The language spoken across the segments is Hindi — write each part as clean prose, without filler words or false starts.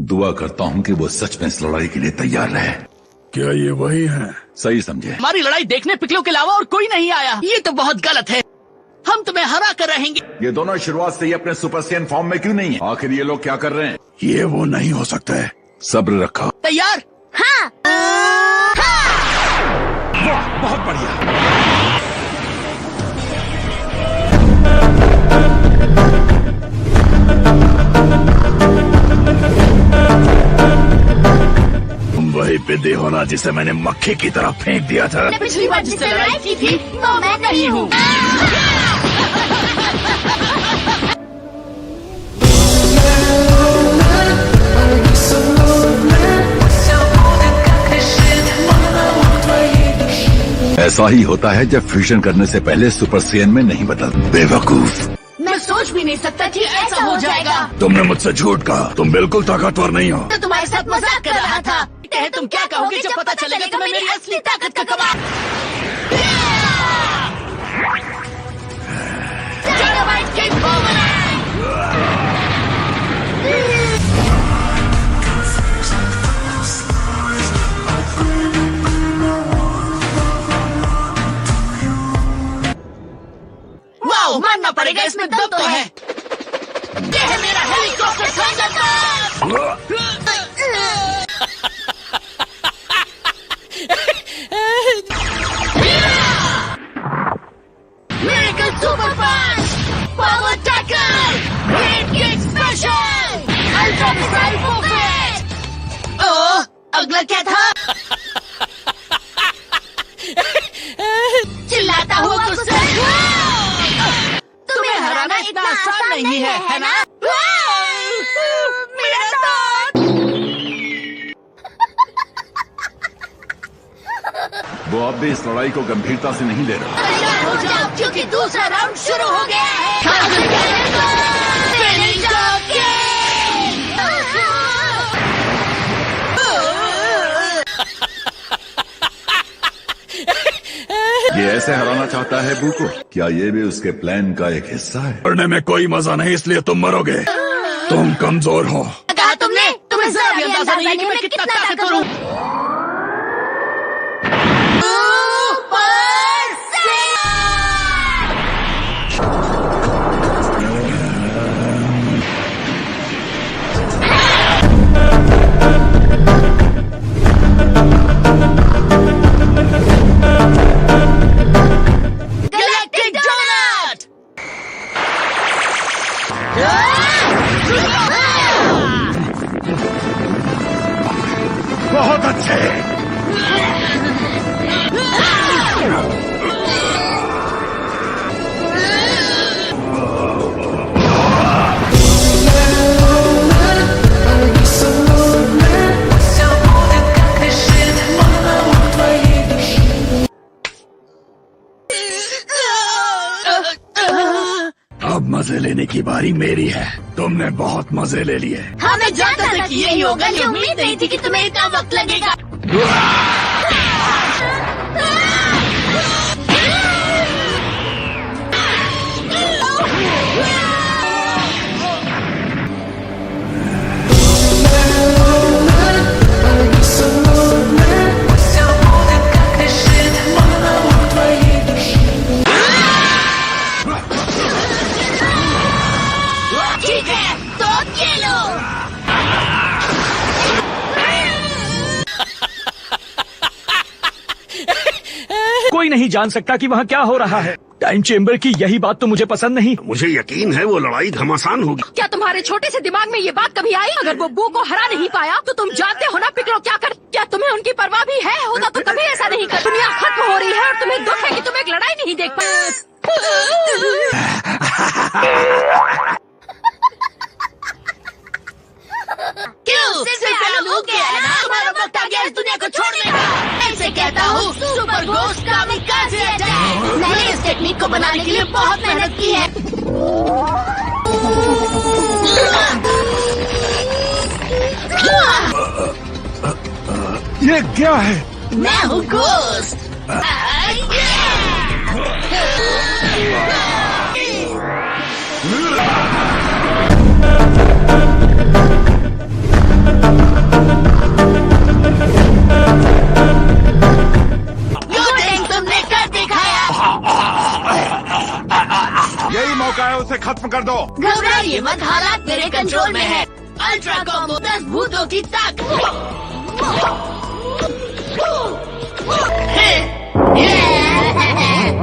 दुआ करता हूँ कि वो सच में इस लड़ाई के लिए तैयार रहे। क्या ये वही है? सही समझे। हमारी लड़ाई देखने पिकलो के अलावा और कोई नहीं आया। ये तो बहुत गलत है। हम तुम्हें हरा कर रहेंगे। ये दोनों शुरुआत से ही अपने सुपर सैयन फॉर्म में क्यों नहीं है? आखिर ये लोग क्या कर रहे हैं? ये वो नहीं हो सकता है। सब्र रखो। तैयार? हाँ। वाह, बहुत बढ़िया। वही पे देहोना जिसे मैंने मक्खी की तरह फेंक दिया था। पिछली बार जिससे लड़ाई की थी वो मैं नहीं हूँ। ऐसा ही होता है जब फ्यूजन करने से पहले सुपर सैयन में नहीं बदल। बेवकूफ। मैं सोच भी नहीं सकता कि ऐसा हो जाएगा। तुमने मुझसे झूठ कहा। तुम बिल्कुल ताकतवर नहीं हो। तो तुम्हारे साथ मजाक कर रहा था। तुम क्या कहोगे जब पता चलेगा तुम्हें मेरी असली ताकत का कमाल? डायनामाइट किंग वाओ, मानना पड़ेगा इसमें दम तो है। ये है मेरा helicopter Thunderbird. Miracle Super Punch! Power Tackle! Great Kick Special! Ultra Missile Forfeit! ओह, अगला क्या था? चिल्लाता हुआ गुस्सा। तुम्हें हराना इतना आसान नहीं है ना? मेरा दांत! वो अब भी इस लड़ाई को गंभीरता से नहीं ले रहा। तैयार हो जाओ क्योंकि दूसरा राउंड शुरू हो गया है। ये ऐसे हराना चाहता है बू को? क्या ये भी उसके प्लान का एक हिस्सा है? पढ़ने में कोई मजा नहीं, इसलिए तुम मरोगे। तुम कमजोर हो। कहा तुमने? तुम्हें जरा भी अंदाजा नहीं है कि मैं कितना ताकतवर हूँ। बहुत अच्छे। अब मजे लेने की बारी मेरी है। तुमने बहुत मजे ले लिए। हाँ, मैं जानता था कि यही होगा। ये उम्मीद नहीं थी कि तुम्हें इतना वक्त लगेगा। ठीक है, तो ये लो। कोई नहीं जान सकता कि वहाँ क्या हो रहा है। टाइम चेम्बर की यही बात तो मुझे पसंद नहीं। मुझे यकीन है वो लड़ाई घमासान होगी। क्या तुम्हारे छोटे से दिमाग में ये बात कभी आई? अगर वो बू को हरा नहीं पाया तो तुम जानते हो ना पिकलो क्या कर। क्या तुम्हें उनकी परवाह भी है? होता तो कभी ऐसा नहीं कर। दुनिया खत्म हो रही है और तुम्हें दुख है कि तुम एक लड़ाई नहीं देख पाए। क्यों? सिर्फ आलू के है ना? तुम्हारा वक्त आ गया इस दुनिया को छोड़ने का। ऐसे कहता हूँ सुपर घोस्ट कामिकाज़े अटैक। मैंने इस टेक्निक को बनाने के लिए बहुत मेहनत की है। ये क्या है? मैं हूँ घोस्ट। उसे खत्म कर दो। घबराइए मत, हालात मेरे कंट्रोल में है। अल्ट्रा कॉम्बो 10 भूतों की ताकत।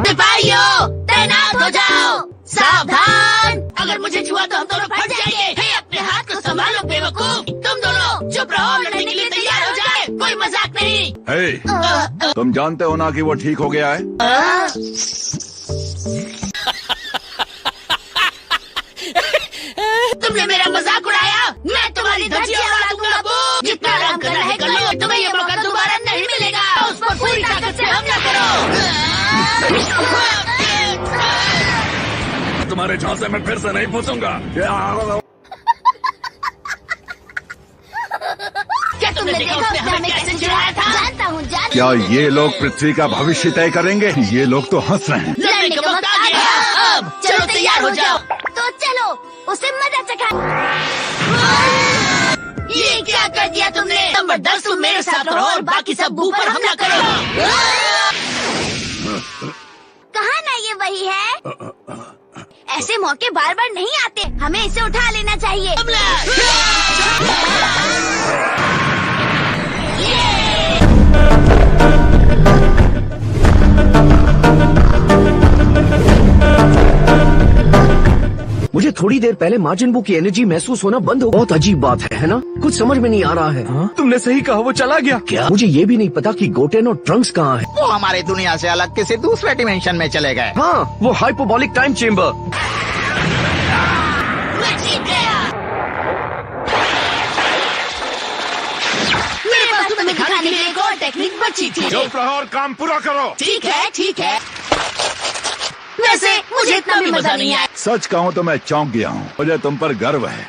सिपाहियों तैनात हो जाओ, सावधान, अगर मुझे छुआ तो हम दोनों फट जाएंगे। हे, अपने हाथ को संभालो बेवकूफ। तुम दोनों चुप रहो, लड़ने के लिए तैयार हो जाए, कोई मजाक नहीं। हे, तुम जानते हो ना कि वो ठीक हो गया है? तुमने मेरा मजाक उड़ाया, मैं तुम्हारी धज्जियां उड़ा दूंगा। बू, जितना आराम करना है कर लो, तुम्हें ये मौका दोबारा नहीं मिलेगा। उस पर पूरी ताकत से हमला करो। तुम्हारे झांसे में फिर से नहीं फंसूंगा। क्या तुमने देखा उसने हमें कैसे चिढ़ाया था? जानता हूँ। क्या ये लोग पृथ्वी का भविष्य तय करेंगे? ये लोग तो हंस रहे हैं। लड़ने का वक्त आ गया। अब चलो तैयार हो जाओ। तो चलो उसे मदद सिखा। ये क्या कर दिया तुमने? नंबर 10 तुम मेरे साथ रहो और बाकी सब बू पर हमला करो। कहा ना ये वही है। ऐसे मौके बार बार नहीं आते, हमें इसे उठा लेना चाहिए। मुझे थोड़ी देर पहले मार्जिन बू की एनर्जी महसूस होना बंद हो। बहुत अजीब बात है ना? कुछ समझ में नहीं आ रहा है। तुमने सही कहा, वो चला गया। क्या? मुझे ये भी नहीं पता कि गोटेन और ट्रंक्स कहाँ है। वो हमारे दुनिया से अलग किसी दूसरे डिमेंशन में चले गए। हाँ, वो हाइपोबॉलिक टाइम चेम्बर। मैं जीत गया। मेरे पास तुम्हें दिखाने के लिए एक और टेक्निक बची थी। चुप रहो और काम पूरा करो। ठीक है, ठीक है। वैसे मुझे इतना भी मजा नहीं आया। सच कहूँ तो मैं चौंक गया हूँ। मुझे तुम पर गर्व है।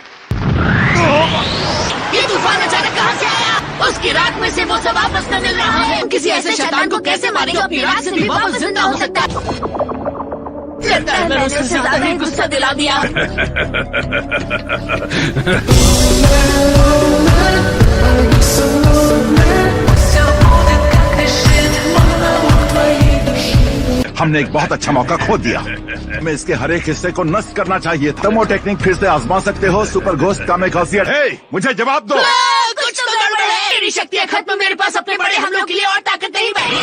ये तूफान अचानक कहाँ से आया? उसकी रात में से वो सब वापस न मिल रहा है। किसी ऐसे शैतान को कैसे मारेंगे जो अपनी रात से भी वापस जिंदा हो सकता है? लगता है मैंने उससे ज्यादा ही गुस्सा दिला दिया। हमने एक बहुत अच्छा मौका खो दिया। हमें इसके हर एक हिस्से को नष्ट करना चाहिए। तुम वो टेक्निक फिर से आजमा सकते हो। सुपर घोस्ट का मैं खासियत। हे, मुझे जवाब दो। कुछ तो गड़बड़ है। मेरी शक्तियाँ खत्म, मेरे पास अपने बड़े हमलों के लिए और ताकत नहीं बची।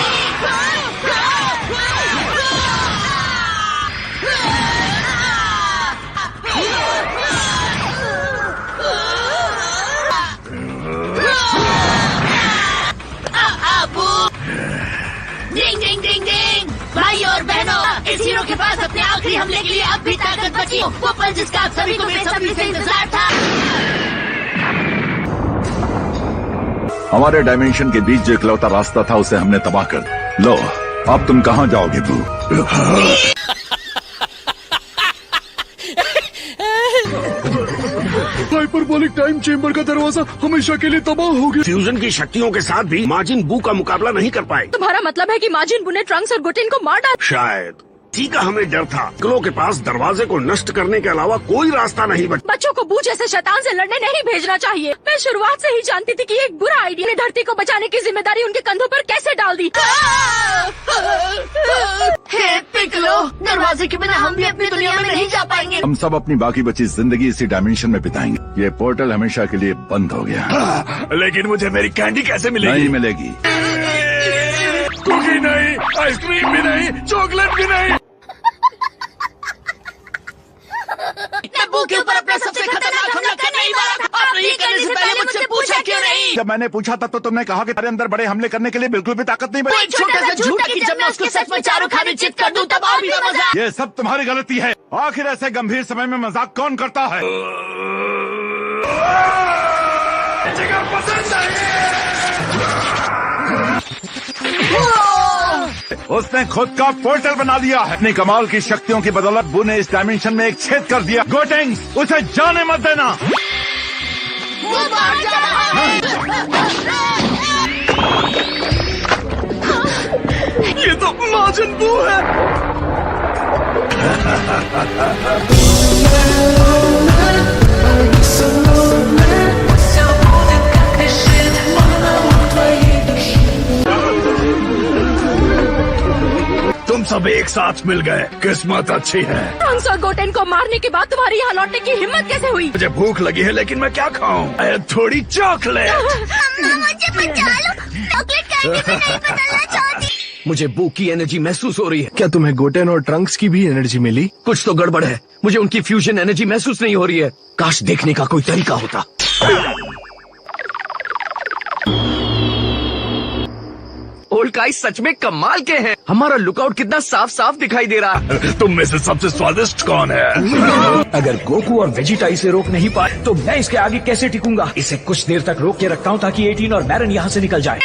डिंग डिंग डिंग डिंग। भाई और बहनों, इस हीरो के पास अपने आखिरी हमले के लिए अब भी ताकत बची। वो पल जिसका आप सभी को बेसब्री से इंतजार था। हमारे डायमेंशन के बीच जो इकलौता रास्ता था उसे हमने तबाह कर दिया। लो, अब तुम कहाँ जाओगे बू? हाइपरबोलिक टाइम चेम्बर का दरवाजा हमेशा के लिए तबाह हो गया। फ्यूजन की शक्तियों के साथ भी मार्जिन बू का मुकाबला नहीं कर पाए। तुम्हारा मतलब है कि मार्जिन बू ने ट्रंक्स और गुटिन को मार डाला? शायद इसी का हमें डर था। क्लो के पास दरवाजे को नष्ट करने के अलावा कोई रास्ता नहीं बचा। बच्चों को बू जैसे शैतान से लड़ने नहीं भेजना चाहिए। मैं शुरुआत से ही जानती थी कि ये एक बुरा आइडिया ने धरती को बचाने की जिम्मेदारी उनके कंधों पर कैसे डाल दी। हे पिकलो, दरवाजे के बिना हम भी अपनी दुनिया में नहीं जा पाएंगे। हम सब अपनी बाकी बची जिंदगी इसी डायमेंशन में बिताएंगे। ये पोर्टल हमेशा के लिए बंद हो गया। लेकिन मुझे मेरी कैंडी कैसे मिलेगी? नहीं मिलेगी। कुकी नहीं, आइसक्रीम भी नहीं, चॉकलेट भी नहीं। बू के ऊपर अपना सबसे खतरनाक हमला करने ही वाला था। आपने ये करने से पहले मुझसे पूछा क्यों नहीं? जब मैंने पूछा था तो तुमने कहा कि तेरे अंदर बड़े हमले करने के लिए बिल्कुल भी ताकत नहीं कोई बची। छोटा सा झूठ कि जब मैं उसको सच में चारों खाने चित कर दूं तब और भी मजा। ये सब तुम्हारी गलती है। आखिर ऐसे गंभीर समय में मजाक कौन करता है? उसने खुद का पोर्टल बना दिया है। अपनी कमाल की शक्तियों की बदौलत बू ने इस डायमेंशन में एक छेद कर दिया। गोटेंग्स, उसे जाने मत देना। वो बाहर जा रहा है। ये तो मार्जिन बू है। तुम सब सब एक साथ मिल गए। किस्मत अच्छी है। ट्रंक्स और गोटेन को मारने के बाद तुम्हारी यहाँ लौटने की हिम्मत कैसे हुई? मुझे भूख लगी है लेकिन मैं क्या खाऊं? थोड़ी चॉकलेट। मुझे बचा लो, चॉकलेट कैंडी में नहीं बदलना चाहती। मुझे बू की एनर्जी महसूस हो रही है। क्या तुम्हें गोटेन और ट्रंक्स की भी एनर्जी मिली? कुछ तो गड़बड़ है। मुझे उनकी फ्यूजन एनर्जी महसूस नहीं हो रही है। काश देखने का कोई तरीका होता। ओल्ड गाइस सच में कमाल के हैं। हमारा लुकआउट कितना साफ साफ दिखाई दे रहा है। तुम में से सबसे स्वादिष्ट कौन है? अगर गोकू और वेजिटा इसे रोक नहीं पाए तो मैं इसके आगे कैसे टिकूंगा? इसे कुछ देर तक रोक के रखता हूँ ताकि 18 और मैरन यहाँ से निकल जाए।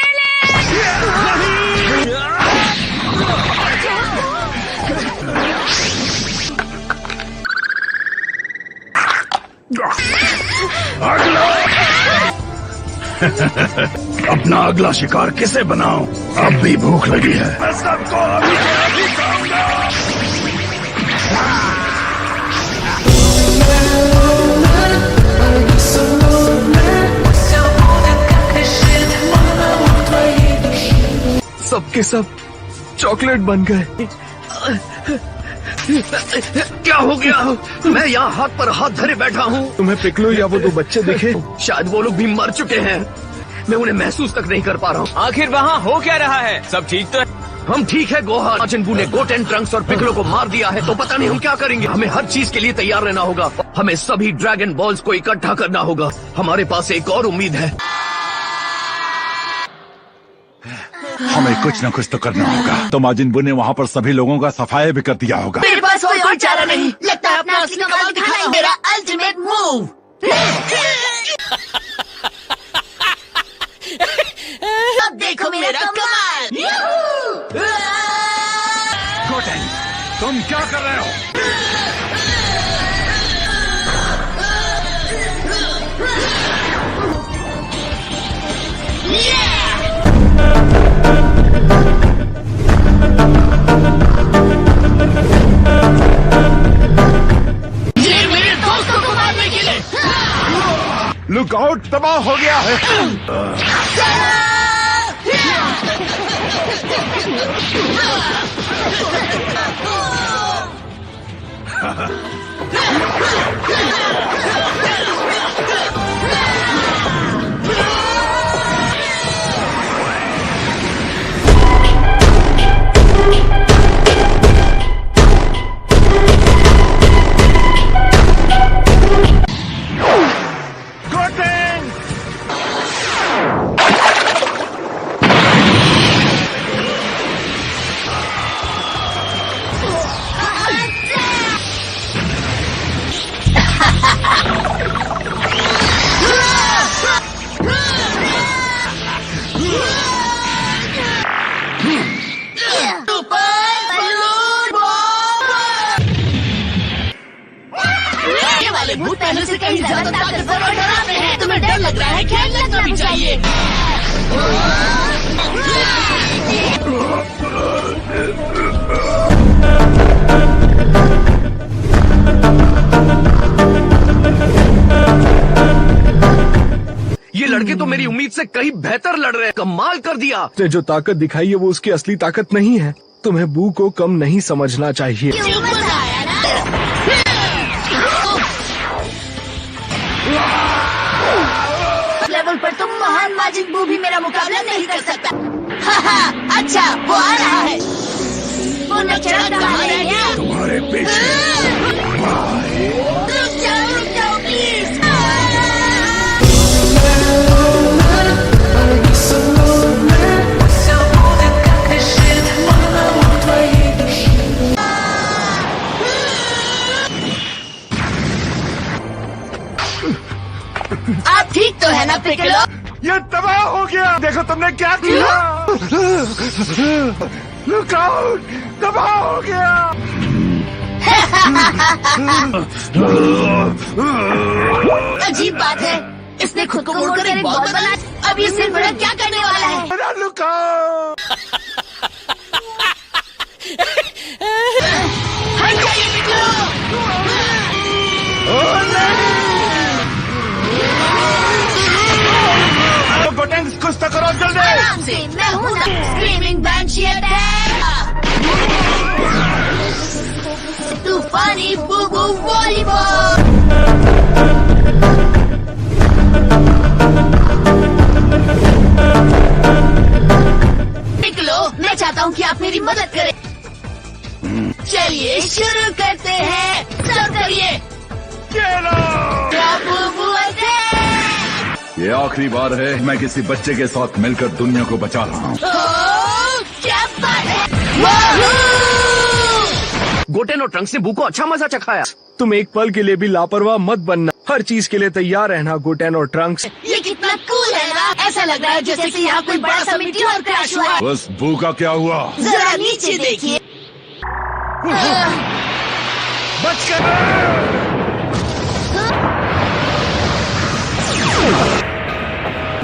अपना अगला शिकार किसे बनाऊं? अब भी भूख लगी है। मैं सबको अभी के अभी खाऊंगा। सबके सब चॉकलेट बन गए। क्या हो गया? मैं यहाँ हाथ पर हाथ धरे बैठा हूँ। तुम्हें पिकलो या वो दो बच्चे दिखे? शायद वो लोग भी मर चुके हैं। मैं उन्हें महसूस तक नहीं कर पा रहा हूँ। आखिर वहाँ हो क्या रहा है? सब ठीक तो है? हम ठीक है गोहा। माचिनबू ने गोटेन, ट्रंक्स और पिकलो को मार दिया है तो पता नहीं हम क्या करेंगे। हमें हर चीज के लिए तैयार रहना होगा। हमें सभी ड्रैगन बॉल्स को इकट्ठा करना होगा। हमारे पास एक और उम्मीद है। हमें कुछ न कुछ तो करना होगा। तो माजिनबू ने वहाँ पर सभी लोगों का सफाया भी कर दिया होगा। मेरे पास कोई और चारा नहीं। लगता है अपना असली कमाल दिखाना ही मेरा अल्टीमेट मूव। अब देखो मेरा कमाल। गोटेन, तुम क्या कर रहे हो? ये मेरे दोस्तों को मारने के लिए। लुकआउट तबाह हो गया है। भूत पहले से कहीं ज्यादा ताकतवर और डरावने हैं। तुम्हें डर लग रहा है? खेल लगना भी चाहिए। ये लड़के तो मेरी उम्मीद से कहीं बेहतर लड़ रहे हैं। कमाल कर दिया। उसने जो ताकत दिखाई है वो उसकी असली ताकत नहीं है। तुम्हें बू को कम नहीं समझना चाहिए। क्यों मजा आया ना? लेवल पर तुम महान माजिनबू भी मेरा मुकाबला नहीं कर सकता। अच्छा, वो आ रहा है। वो नचड़ा कहाँ रह गया? तुम्हारे पीछे। रुक जाओ प्लीज। आप ठीक तो है ना पिकलो? ये तबाह हो गया। देखो तुमने क्या किया। लुकआउट तबाह हो गया। अजीब बात है, इसने खुद को मोड़कर एक बॉल बनाया। अब ये सिर्फ बड़ा क्या करने वाला है? मेरा लुकआउट। हट जाइए पिकलो। गोटेन, कुछ तो करो जल्दी। आराम से, मैं हूँ ना। Screaming banshee attack. यानी बूबू वॉलीबॉल। पिकलो, मैं चाहता हूँ कि आप मेरी मदद करें। चलिए शुरू करते हैं। सर्व करिए। क्या बूबू अटैक! ये आखिरी बार है मैं किसी बच्चे के साथ मिलकर दुनिया को बचा रहा हूँ। ओह, क्या बात है! वाहू! गोटेन और ट्रंक्स ने बू को अच्छा मजा चखाया। तुम एक पल के लिए भी लापरवाह मत बनना, हर चीज के लिए तैयार रहना गोटेन और ट्रंक्स। ये कितना कूल है ना? ऐसा लग रहा है जैसे कि यहाँ कोई बड़ा सा मीटियोर क्रैश हुआ है। बस बू का क्या हुआ? जरा नीचे देखिए।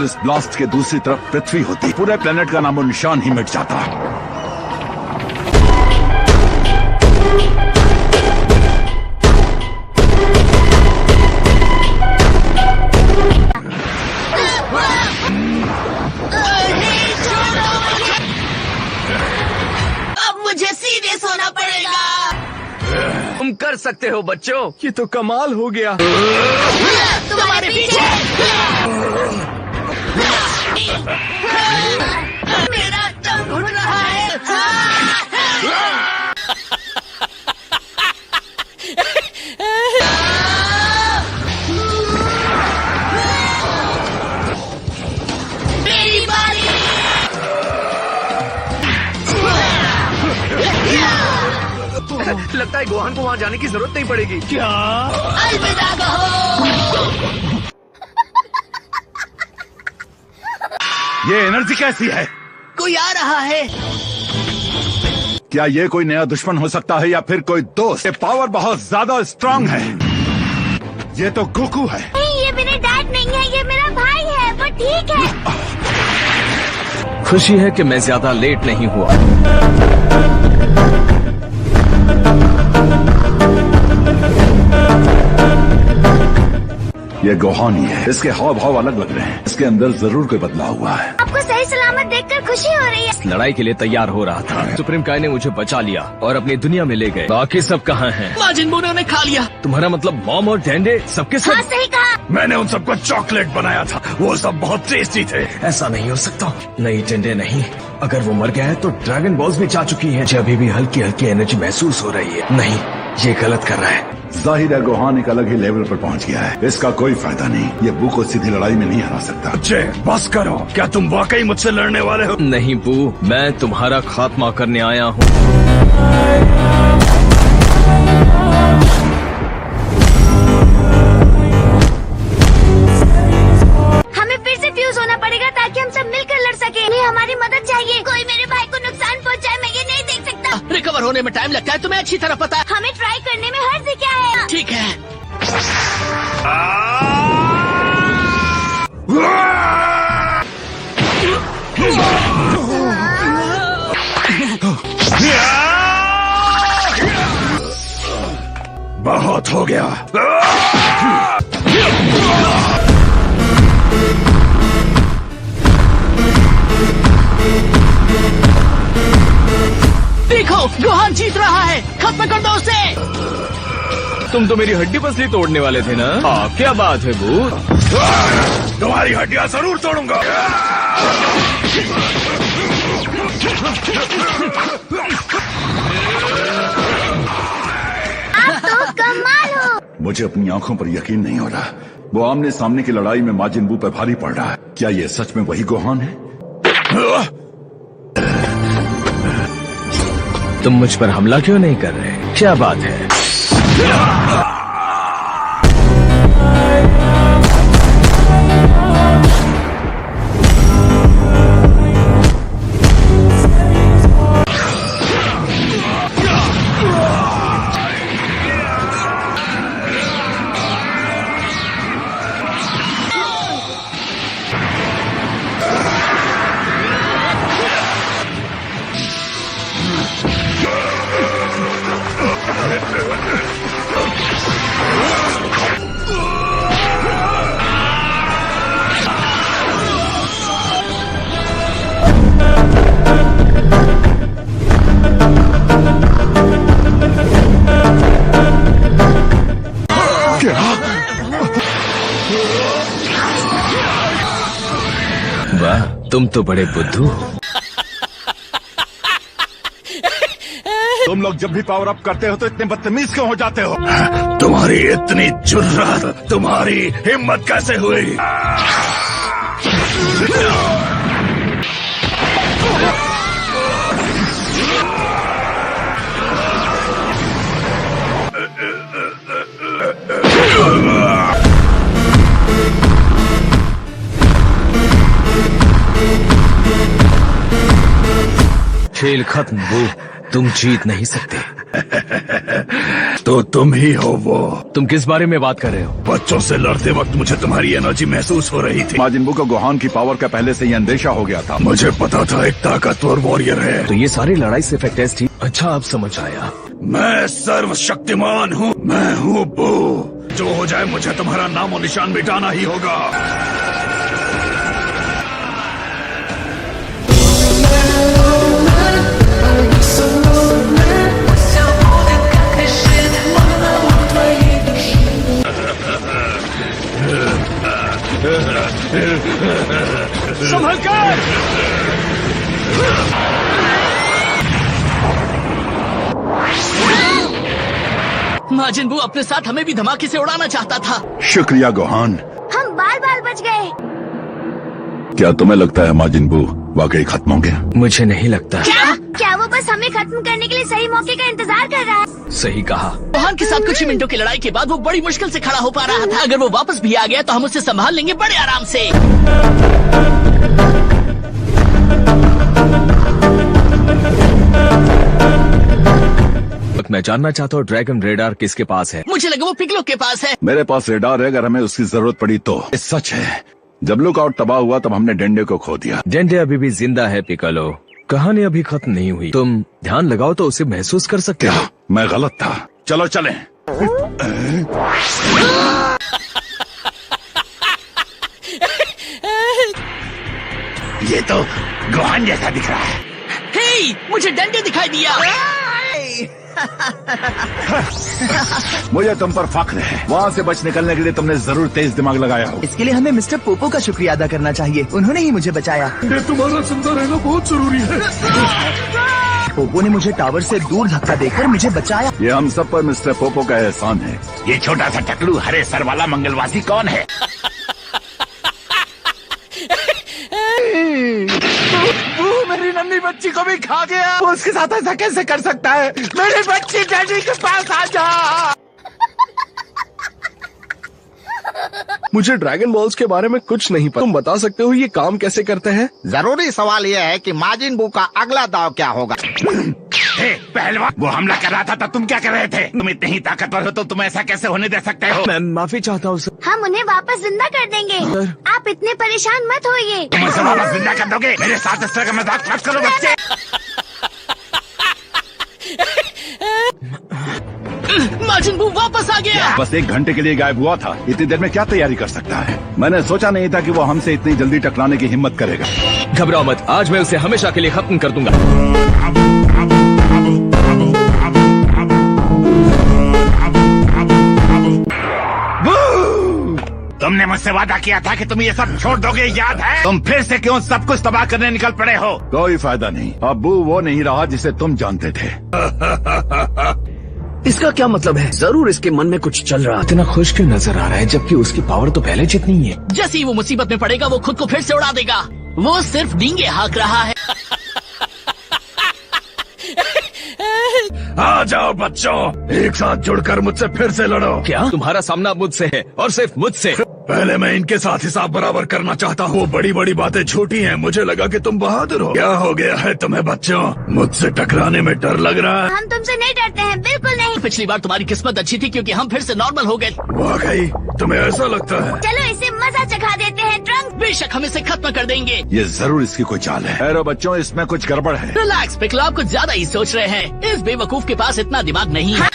इस ब्लास्ट के दूसरी तरफ पृथ्वी होती, पूरे प्लेनेट का नामो निशान ही मिट जाता। अब मुझे सीरियस होना पड़ेगा। तुम कर सकते हो बच्चों। ये तो कमाल हो गया। तुम्हारे पीछे। मेरा दम घुट रहा है। मेरी बारी। लगता है गोहान को वहाँ जाने की जरूरत नहीं पड़ेगी। क्या? अलविदा कहो। ये एनर्जी कैसी है? कोई आ रहा है। क्या ये कोई नया दुश्मन हो सकता है या फिर कोई दोस्त? ये पावर बहुत ज्यादा स्ट्रांग है। ये तो गोकू है। नहीं, ये मेरे डैड नहीं है, ये मेरा भाई है। वो ठीक है। खुशी है कि मैं ज्यादा लेट नहीं हुआ। ये गोहान ही है। इसके हाव भाव अलग लग रहे हैं। इसके अंदर जरूर कोई बदलाव हुआ है। आपको सही सलामत देखकर खुशी हो रही है। लड़ाई के लिए तैयार हो रहा था। सुप्रीम काय ने मुझे बचा लिया और अपनी दुनिया में ले गए। बाकी सब कहाँ हैं? माजिन बू ने उन्हें खा लिया। तुम्हारा मतलब मॉम और डेंडे सबके हाँ, सब? सही कहा। मैंने उन सबको चॉकलेट बनाया था, वो सब बहुत टेस्टी थे। ऐसा नहीं हो सकता। नहीं डेंडे नहीं, अगर वो मर गया है तो ड्रैगन बॉल्स भी जा चुकी हैं। मुझे अभी भी हल्की हल्की एनर्जी महसूस हो रही है। नहीं, ये गलत कर रहा है। जाहिर है गोहान एक अलग ही लेवल पर पहुंच गया है। इसका कोई फायदा नहीं। ये बू को सीधी लड़ाई में नहीं हरा सकता। बच्चे बस करो, क्या तुम वाकई मुझसे लड़ने वाले हो? नहीं बू, मैं तुम्हारा खात्मा करने आया हूँ। हमें फिर से फ्यूज होना पड़ेगा ताकि हम सब मिलकर लड़ सके। हमें हमारी मदद चाहिए। कोई मेरे भाई को नुकसान पहुंचाए, मैं ये नहीं देख सकता। रिकवर होने में टाइम लगता है, तुम्हें अच्छी तरह पता है। हमें ट्राई करने में हर्ज क्या है? ठीक है। बहुत हो गया। देखो, गोहान जीत रहा है। खत्म कर दो उसे। तुम तो मेरी हड्डी पसली तोड़ने वाले थे ना? हाँ, क्या बात है भूत? तुम्हारी हड्डियां जरूर तोड़ूंगा। आप तो कमाल हो। मुझे अपनी आंखों पर यकीन नहीं हो रहा। वो आमने सामने की लड़ाई में माजिन बू पर भारी पड़ रहा है। क्या ये सच में वही गोहान है? तुम मुझ पर हमला क्यों नहीं कर रहे? क्या बात है? वाह, तुम तो बड़े बुद्धू हो। तुम लोग जब भी पावर अप करते हो तो इतने बदतमीज क्यों हो जाते हो? तुम्हारी इतनी जुर्रत, तुम्हारी हिम्मत कैसे हुई? खेल खत्म वो, तुम जीत नहीं सकते। तो तुम ही हो वो। तुम किस बारे में बात कर रहे हो? बच्चों से लड़ते वक्त मुझे तुम्हारी एनर्जी महसूस हो रही थी। माजिन बू को गोहान की पावर का पहले से ही अंदेशा हो गया था। मुझे पता था एक ताकतवर वॉरियर है। तो ये सारी लड़ाई सिर्फ एक टेस्ट थी? अच्छा, अब समझ आया। मैं सर्वशक्तिमान हूँ, मैं हूँ बू। जो हो जाए मुझे तुम्हारा नामो निशान मिटाना ही होगा। संभल कर! माजिन बू अपने साथ हमें भी धमाके से उड़ाना चाहता था। शुक्रिया गोहान। हम बाल बाल बच गए। क्या तुम्हें लगता है माजिन बू वाकई खत्म हो गया? मुझे नहीं लगता। क्या वो बस हमें खत्म करने के लिए सही मौके का इंतजार कर रहा है? सही कहा। गोहान के साथ कुछ ही मिनटों की लड़ाई के बाद वो बड़ी मुश्किल से खड़ा हो पा रहा था। अगर वो वापस भी आ गया तो हम उसे संभाल लेंगे बड़े आराम से। मैं जानना चाहता हूँ ड्रैगन रेडार किसके पास है? मुझे लगा वो पिगलो के पास है। मेरे पास रेडार है, अगर हमें उसकी जरूरत पड़ी तो। ये सच है, जब लुकआउट तबाह हुआ तब हमने डेंडे को खो दिया। डेंडे अभी भी जिंदा है पिकालो, कहानी अभी खत्म नहीं हुई। तुम ध्यान लगाओ तो उसे महसूस कर सकते हो। मैं गलत था, चलो चलें। ये तो गोहान जैसा दिख रहा है। हे, मुझे डंडे दिखाई दिया। मुझे तुम पर फख्र है। वहाँ से बच निकलने के लिए तुमने जरूर तेज दिमाग लगाया हो। इसके लिए हमें मिस्टर पोपो का शुक्रिया अदा करना चाहिए, उन्होंने ही मुझे बचाया। ये तुम्हारा जिंदा रहना बहुत जरूरी है। पोपो ने मुझे टावर से दूर धक्का देकर मुझे बचाया। ये हम सब पर मिस्टर पोपो का एहसान है। ये छोटा सा टकलू हरे सर वाला मंगलवासी कौन है? वो मेरी नन्ही बच्ची को भी खा गया। वो उसके साथ ऐसा कैसे कर सकता है? मेरी बच्ची डैडी के पास आ जा। मुझे ड्रैगन बॉल्स के बारे में कुछ नहीं पता। तुम बता सकते हो ये काम कैसे करते हैं? जरूरी सवाल यह है कि माजिन बू का अगला दाव क्या होगा। पहलवान, वो हमला कर रहा था तब तुम क्या कर रहे थे? तुम इतने ही ताकतवर हो तो तुम ऐसा कैसे होने दे सकते हो? मैं माफी चाहता हूँ सर। हम उन्हें वापस जिंदा कर देंगे। आप इतने परेशान मत होइए। तुम उसे वापस जिंदा कर दोगे? मेरे साथ इस तरह का मजाक मत करो बच्चे। माजिन बू वापस आ गया। बस 1 घंटे के लिए गायब हुआ था, इतनी देर में क्या तैयारी कर सकता है? मैंने सोचा नहीं था कि वो हमसे इतनी जल्दी टकराने की हिम्मत करेगा। घबराओ मत, आज मैं उसे हमेशा के लिए खत्म कर दूंगा। तुमने मुझसे वादा किया था कि तुम ये सब छोड़ दोगे, याद है? तुम फिर से क्यों सब कुछ तबाह करने निकल पड़े हो? कोई फायदा नहीं, अब्बू वो नहीं रहा जिसे तुम जानते थे। इसका क्या मतलब है? जरूर इसके मन में कुछ चल रहा है। इतना खुश क्यों नजर आ रहा है जबकि उसकी पावर तो पहले जितनी ही है? जैसे ही वो मुसीबत में पड़ेगा वो खुद को फिर से उड़ा देगा। वो सिर्फ डींगे हाँक रहा है। आ जाओ बच्चों, एक साथ जुड़कर मुझसे फिर से लड़ो। क्या तुम्हारा सामना मुझसे है और सिर्फ मुझसे? पहले मैं इनके साथ हिसाब बराबर करना चाहता हूँ। बड़ी बड़ी बातें झूठी हैं। मुझे लगा कि तुम बहादुर हो। क्या हो गया है तुम्हें बच्चों? मुझसे टकराने में डर लग रहा है? हम तुमसे नहीं डरते हैं, बिल्कुल नहीं। पिछली बार तुम्हारी किस्मत अच्छी थी क्योंकि हम फिर से नॉर्मल हो गए। वाकई तुम्हें ऐसा लगता है? चलो इसे मजा चखा देते हैं ट्रंक। बेशक हम इसे खत्म कर देंगे। ये जरूर इसकी कोई चाल है। अरे बच्चों, इसमें कुछ गड़बड़ है। रिलैक्स पिकलो, आप कुछ ज्यादा ही सोच रहे हैं। इस बेवकूफ के पास इतना दिमाग नहीं है।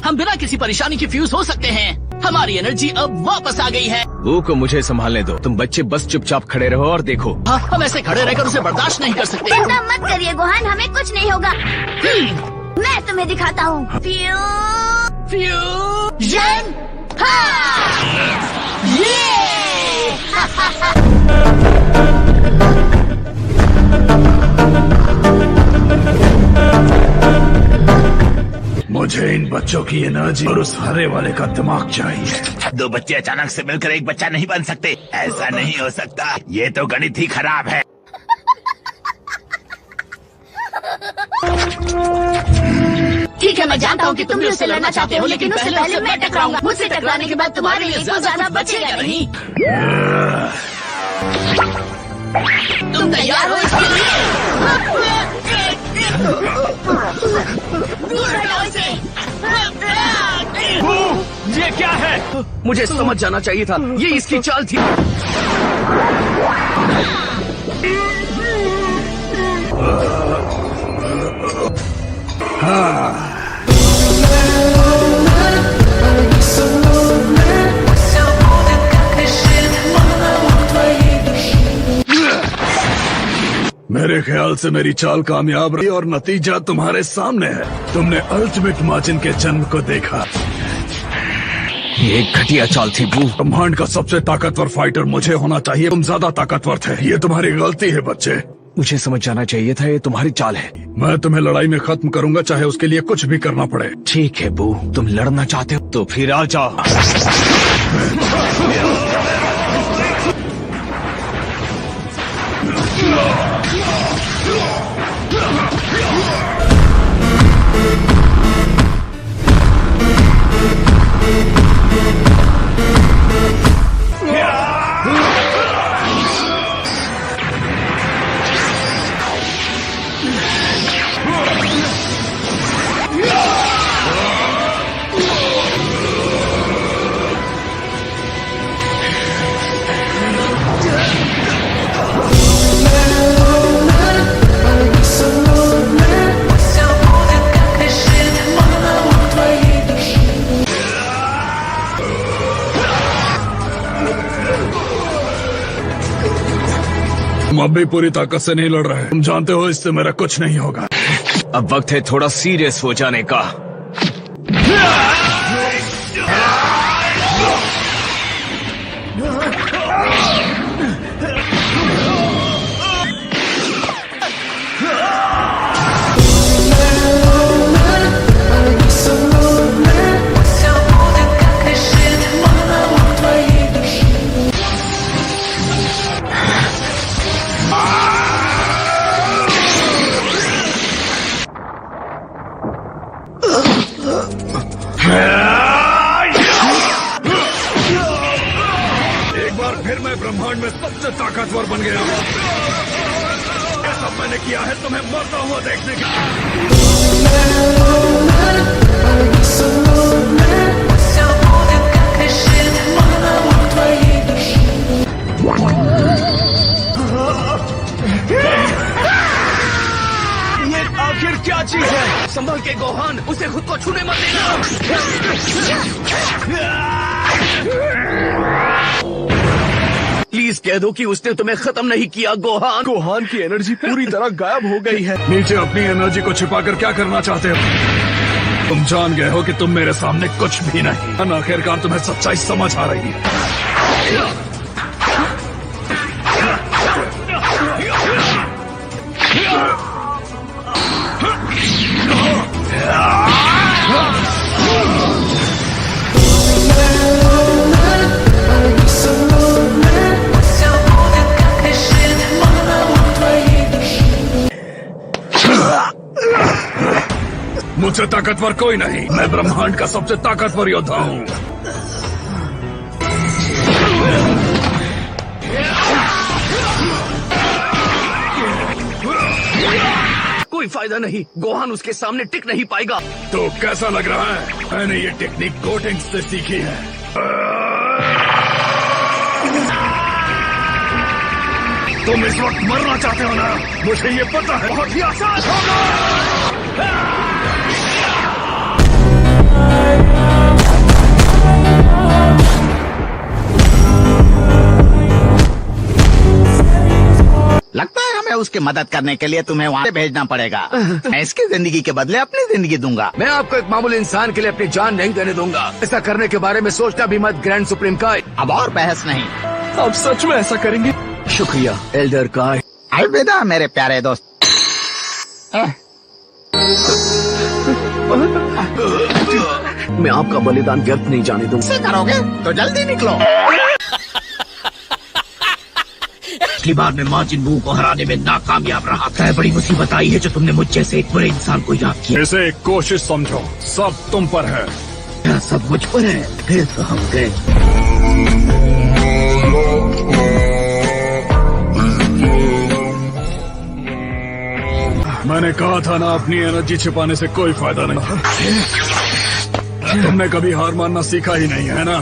हम बिना किसी परेशानी के फ्यूज हो सकते हैं। हमारी एनर्जी अब वापस आ गई है। वो को मुझे संभालने दो। तुम बच्चे बस चुपचाप खड़े रहो और देखो। हाँ, हम ऐसे खड़े रहकर उसे बर्दाश्त नहीं कर सकते। चिंता मत करिए गोहान, हमें कुछ नहीं होगा। मैं तुम्हें दिखाता हूँ। फ्यूजन। हाँ! ये बच्चों की एनर्जी और उस हरे वाले का दिमाग चाहिए। दो बच्चे अचानक से मिलकर एक बच्चा नहीं बन सकते, ऐसा नहीं हो सकता। ये तो गणित ही खराब है। ठीक है, मैं जानता हूँ कि तुम भी उससे लड़ना चाहते हो, लेकिन उससे पहले मैं टकराऊंगा। मुझसे टकराने के बाद तुम्हारे लिए तो ज्यादा बचेगा नहीं। तुम तैयार हो इसके लिए? दूर हटाओ इसे। ये क्या है? मुझे समझ जाना चाहिए था, ये इसकी चाल थी। मेरे ख्याल से मेरी चाल कामयाब रही और नतीजा तुम्हारे सामने है। तुमने अल्टीमेट मार्जिन के जन्म को देखा। ये एक घटिया चाल थी बू। ब्रह्मांड का सबसे ताकतवर फाइटर मुझे होना चाहिए, तुम ज्यादा ताकतवर थे। ये तुम्हारी गलती है बच्चे। मुझे समझ जाना चाहिए था ये तुम्हारी चाल है। मैं तुम्हें लड़ाई में खत्म करूंगा, चाहे उसके लिए कुछ भी करना पड़े। ठीक है बू, तुम लड़ना चाहते हो तो फिर आ जाओ। तुम अब भी पूरी ताकत से नहीं लड़ रहे। तुम जानते हो इससे मेरा कुछ नहीं होगा। अब वक्त है थोड़ा सीरियस हो जाने का। एक बार फिर मैं ब्रह्मांड में सबसे ताकतवर बन गया। ये सब मैंने किया है तुम्हें मरता हुआ देखने का। ये आखिर क्या चीज है? संभल के गोहान, उसे खुद को छूने मत देना। प्लीज कह दो कि उसने तुम्हें खत्म नहीं किया गोहान। गोहान की एनर्जी पूरी तरह गायब हो गई है। नीचे अपनी एनर्जी को छिपाकर क्या करना चाहते हो? तुम जान गए हो कि तुम मेरे सामने कुछ भी नहीं। आखिरकार तुम्हें सच्चाई समझ आ रही है। मुझसे ताकतवर कोई नहीं। मैं ब्रह्मांड का सबसे ताकतवर योद्धा हूँ। कोई फायदा नहीं, गोहान उसके सामने टिक नहीं पाएगा। तो कैसा लग रहा है? मैंने ये टेक्निक कोटिंग से सीखी है। तुम इस वक्त मरना चाहते हो ना? मुझे ये पता है, बहुत ही आसान होगा। लगता है हमें उसकी मदद करने के लिए तुम्हें वहाँ भेजना पड़ेगा। मैं इसकी जिंदगी के बदले अपनी जिंदगी दूंगा। मैं आपको एक मामूली इंसान के लिए अपनी जान नहीं देने दूंगा। ऐसा करने के बारे में सोचना भी मत ग्रैंड सुप्रीम काय। अब और बहस नहीं। आप सच में ऐसा करेंगे? शुक्रिया एल्डर काय। अलविदा मेरे प्यारे दोस्त। मैं आपका बलिदान व्यर्थ नहीं जाने दूंगा। ऐसे करोगे तो जल्दी निकलो। पिछली बार मैं मार्जिन बू को हराने में नाकामयाब रहा था। बड़ी मुसीबत आई है जो तुमने मुझ जैसे एक बुरे इंसान को याद किया। इसे एक कोशिश समझो, सब तुम पर है। क्या सब मुझ पर है? फिर तो हम गए। मैंने कहा था ना, अपनी एनर्जी छिपाने से कोई फायदा नहीं। तुमने कभी हार मानना सीखा ही नहीं है ना?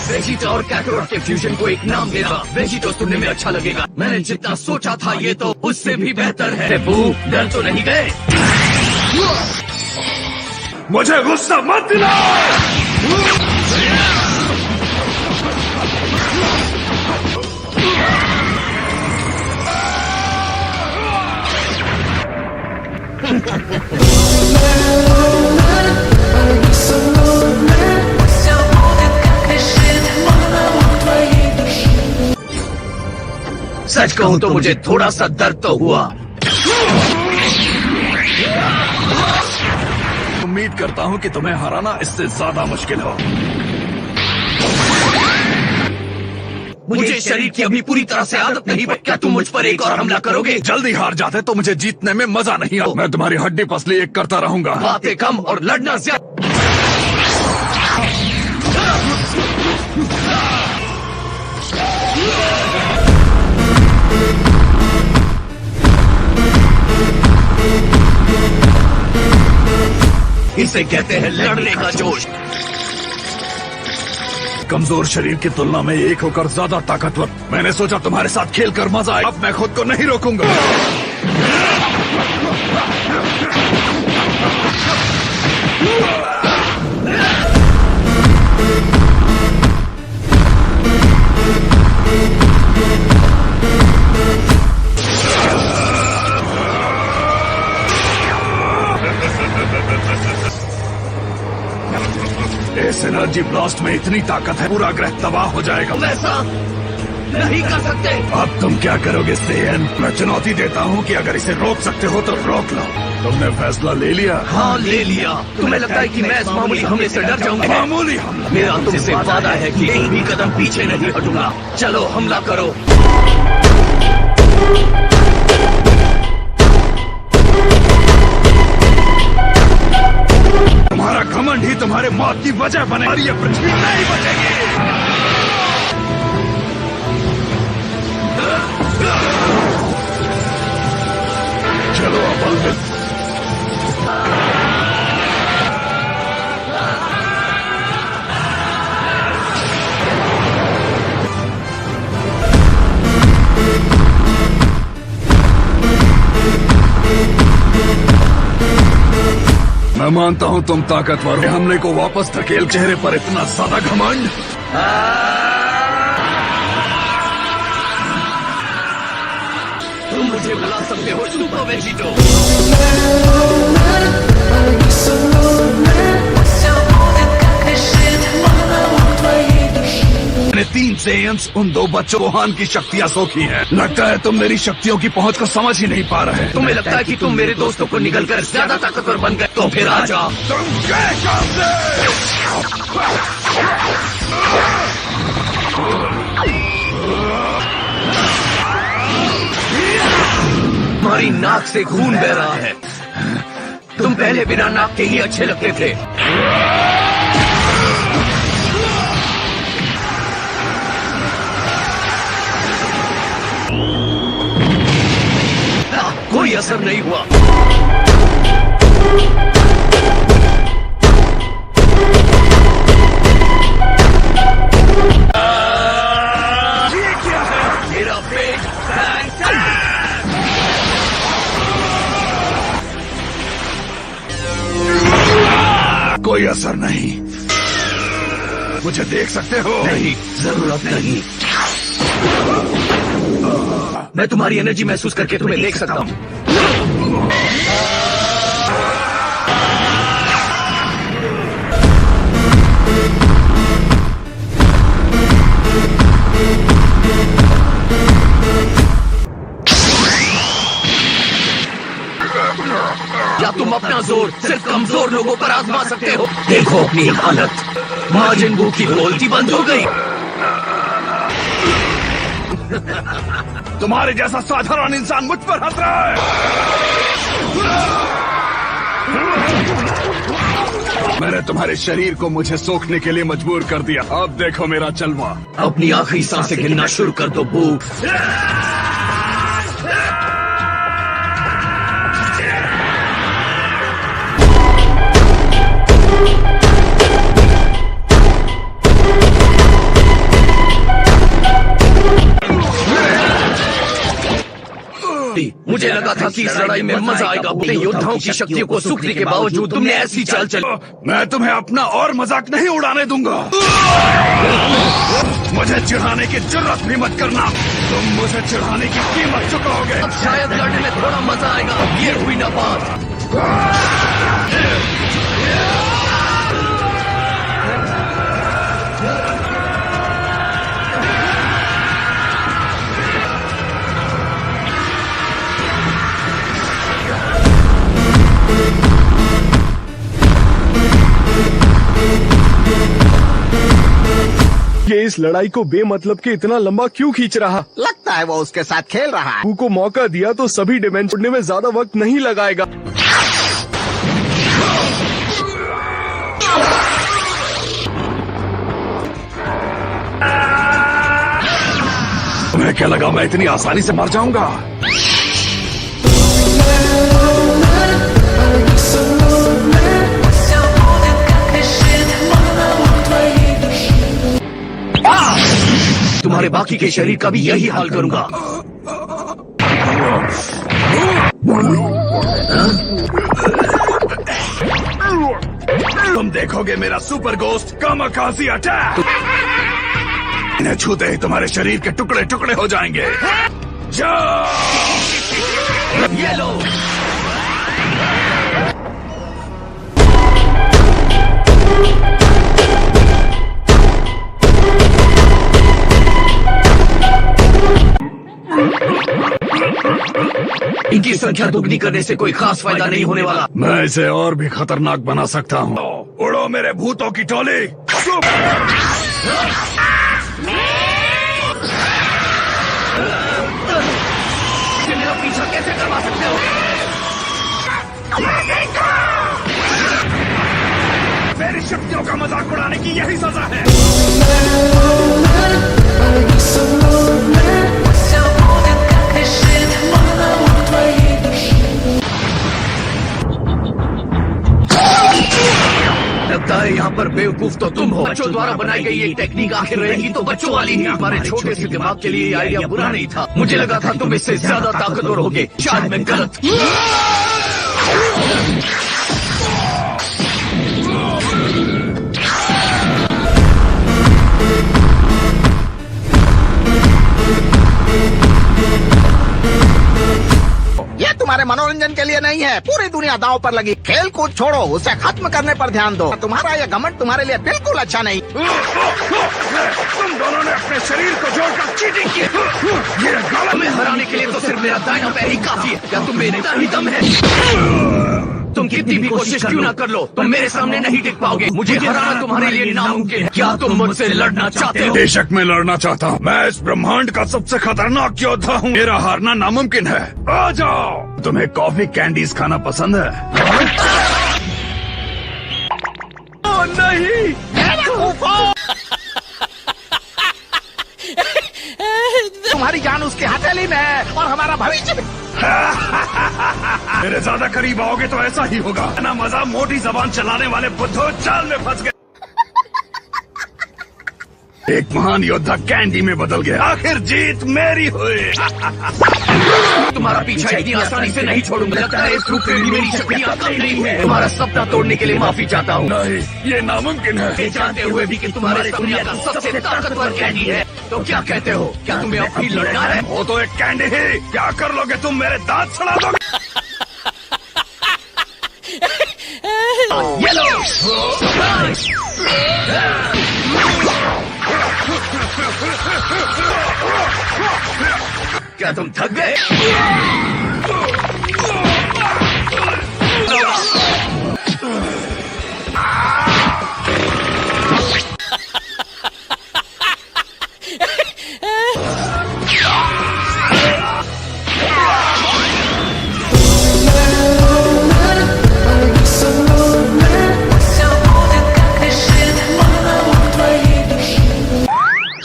वेजिटा और कैकरोट के फ्यूजन को एक नाम देना। वेजिटो सुनने में अच्छा लगेगा। मैंने जितना सोचा था ये तो उससे भी बेहतर है। बू, डर तो नहीं गए? मुझे गुस्सा मत दिलाओ। सच कहूं तो मुझे थोड़ा सा दर्द तो हुआ। उम्मीद करता हूं कि तुम्हें हराना इससे ज्यादा मुश्किल हो। मुझे शरीर की अभी पूरी तरह से आदत नहीं है। क्या तुम मुझ पर एक और हमला करोगे? जल्दी हार जाते तो मुझे जीतने में मजा नहीं आता। मैं तुम्हारी हड्डी पसली एक करता रहूंगा। बातें कम और लड़ना ज्यादा। इसे कहते हैं लड़ने का जोश। कमजोर शरीर की तुलना में एक होकर ज्यादा ताकतवर। मैंने सोचा तुम्हारे साथ खेलकर मजा आए। अब मैं खुद को नहीं रोकूंगा। इस एनर्जी ब्लास्ट में इतनी ताकत है, पूरा ग्रह तबाह हो जाएगा। वैसा नहीं कर सकते। अब तुम क्या करोगे सेयन? मैं चुनौती देता हूँ कि अगर इसे रोक सकते हो तो रोक लो। तुमने फैसला ले लिया? हाँ, ले लिया। तुम्हें लगता है कि मैं इस मामूली हमले से डर जाऊंगा? मामूली हमला? मेरा तुमसे वादा है कि एक भी कदम पीछे नहीं हटूंगा। चलो हमला करो। तुम्हारा घमंड ही तुम्हारे मौत की वजह बने और ये पृथ्वी नहीं बचेगी। चलो अब अलविदा। मैं मानता हूँ तुम ताकतवर हो। हमले को वापस धकेल। चेहरे पर इतना ज्यादा घमंड। तुम मुझे बुला सकते हो सुपर वेजिटो। मैंने 3 सेयन्स उन 2 बच्चों वुहान की शक्तियाँ सोखी हैं। लगता है तुम मेरी शक्तियों की पहुँच को समझ ही नहीं पा रहे। तुम्हें लगता है कि तुम मेरे दोस्तों को निगलकर ज्यादा ताकतवर बन गए? तो फिर आ जाओ। तुम क्या करते? तुम्हारी नाक से खून बह रहा है। तुम पहले बिना नाक के ही अच्छे लगते थे। कोई असर नहीं हुआ। ये क्या है? मेरा पेट कोई असर नहीं। मुझे देख सकते हो? नहीं, जरूरत नहीं। मैं तुम्हारी एनर्जी महसूस करके तुम्हें देख सकता हूँ। जोर सिर्फ कमजोर लोगों पर आजमा सकते हो। देखो अपनी हालत, माजिन बू की बोलती बंद हो गई। तुम्हारे जैसा साधारण इंसान मुझ पर हंस रहा है। मैंने तुम्हारे शरीर को मुझे सोखने के लिए मजबूर कर दिया। अब देखो मेरा जलवा। अपनी आखिरी सांसें गिनना शुरू कर दो बू। मुझे लगा था कि इस लड़ाई में मजा आएगा। योद्धाओं की शक्तियों को सूखने के बावजूद तुमने ऐसी चाल चली। मैं तुम्हें अपना और मजाक नहीं उड़ाने दूंगा। मुझे चिढ़ाने की जरूरत भी मत करना। तुम मुझे चिढ़ाने की कीमत चुकाओगे। अब शायद लड़ने में थोड़ा मजा आएगा। ये हुई ना बात। ये इस लड़ाई को बेमतलब के इतना लंबा क्यों खींच रहा? लगता है वो उसके साथ खेल रहा है। बू को मौका दिया तो सभी डिमेंशन छोड़ने में ज्यादा वक्त नहीं लगाएगा। तुम्हें क्या लगा मैं इतनी आसानी से मर जाऊंगा? तुम्हारे बाकी के शरीर का भी यही हाल करूंगा। तुम देखोगे मेरा सुपर गोस्ट कामाकाजी अटैक। इन्हें छूते ही तुम्हारे शरीर के टुकड़े टुकड़े हो जाएंगे। जाओ! ये लो। इनकी संख्या दुगनी करने से कोई खास फायदा नहीं होने वाला। मैं इसे और भी खतरनाक बना सकता हूँ। उड़ो मेरे भूतों की टोली। मेरा पीछा कैसे करवा सकते हो? मेरी शक्तियों का मजाक उड़ाने की यही सजा है। लगता है यहाँ पर बेवकूफ तो तुम हो। बच्चों द्वारा बनाई गई एक टेक्निक आखिर रहेगी तो बच्चों वाली ही। हमारे छोटे से दिमाग के लिए ये आइडिया बुरा नहीं था। मुझे लगा था तुम इससे ज्यादा ताकतवर होगे। शायद मैं गलत। ये तुम्हारे मनोरंजन के लिए नहीं है। पूरी दुनिया दांव पर लगी। खेल कूद छोड़ो, उसे खत्म करने पर ध्यान दो। तुम्हारा ये घमंड तुम्हारे लिए बिल्कुल अच्छा नहीं। तुम दोनों ने अपने शरीर को जोड़कर चीटिंग की। ये गलत। हमें हराने के लिए तो सिर्फ मेरा दाहिना पैर ही काफी है। क्या तुम में इतना ही दम है? तुम कितनी भी कोशिश क्यों ना कर लो, तुम मेरे सामने नहीं टिक पाओगे। मुझे हराना तुम्हारे लिए नामुमकिन है। क्या तुम मुझसे लड़ना चाहते हो? बेशक मैं लड़ना चाहता हूँ। मैं इस ब्रह्मांड का सबसे खतरनाक योद्धा हूँ। मेरा हारना नामुमकिन है। आ जाओ। तुम्हें कॉफी कैंडीज खाना पसंद है? ओ नहीं, तुम्हारी जान उसकी हथेली में है और हमारा भविष्य भी। मेरे ज्यादा करीब आओगे तो ऐसा ही होगा ना। मजा मोटी जबान चलाने वाले बुद्धो चाल में फंस गए। एक महान योद्धा कैंडी में बदल गया। आखिर जीत मेरी हुई। तुम्हारा पीछा इतनी आसानी से नहीं छोड़ूंगा। लगता है इस ग्रुप में मेरी शक्तियाँ कम नहीं है। तुम्हारा सपना तोड़ने के लिए माफी चाहता हूँ। नहीं, ये नामुमकिन है। ये जानते हुए भी कि तुम्हारे दुनिया का सबसे ताकतवर कैंडी है, तो क्या कहते हो? क्या तुम्हें अब भी लड़ना है? वो तो एक कैंडी ही। क्या कर लोगे तुम? मेरे दांत सड़ा दोगे। ये लो। क्या तुम थक गए?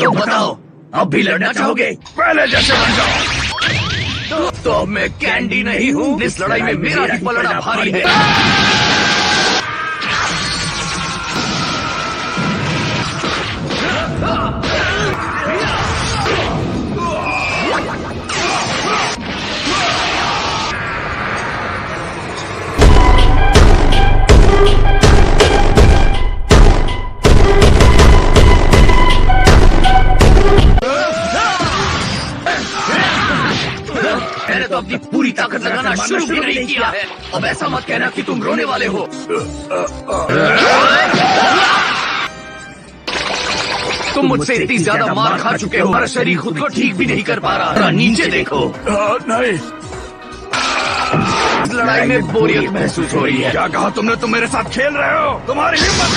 तो बताओ, अब भी लड़ना चाहोगे? पहले जैसे बन जाओ। तो अब मैं कैंडी नहीं हूँ। इस लड़ाई में मेरा ही पलड़ा भारी है। मैंने तो अपनी पूरी ताकत लगाना शुरू भी नहीं किया है। अब ऐसा मत कहना कि तुम रोने वाले हो। तुम मुझसे इतनी ज्यादा मार खा चुके हो, हमारा शरीर खुद को ठीक भी नहीं कर पा रहा। नीचे देखो। नहीं, इस लड़ाई में बोरियत महसूस हो रही है। क्या कहा तुमने? तुम मेरे साथ खेल रहे हो? तुम्हारी हिम्मत।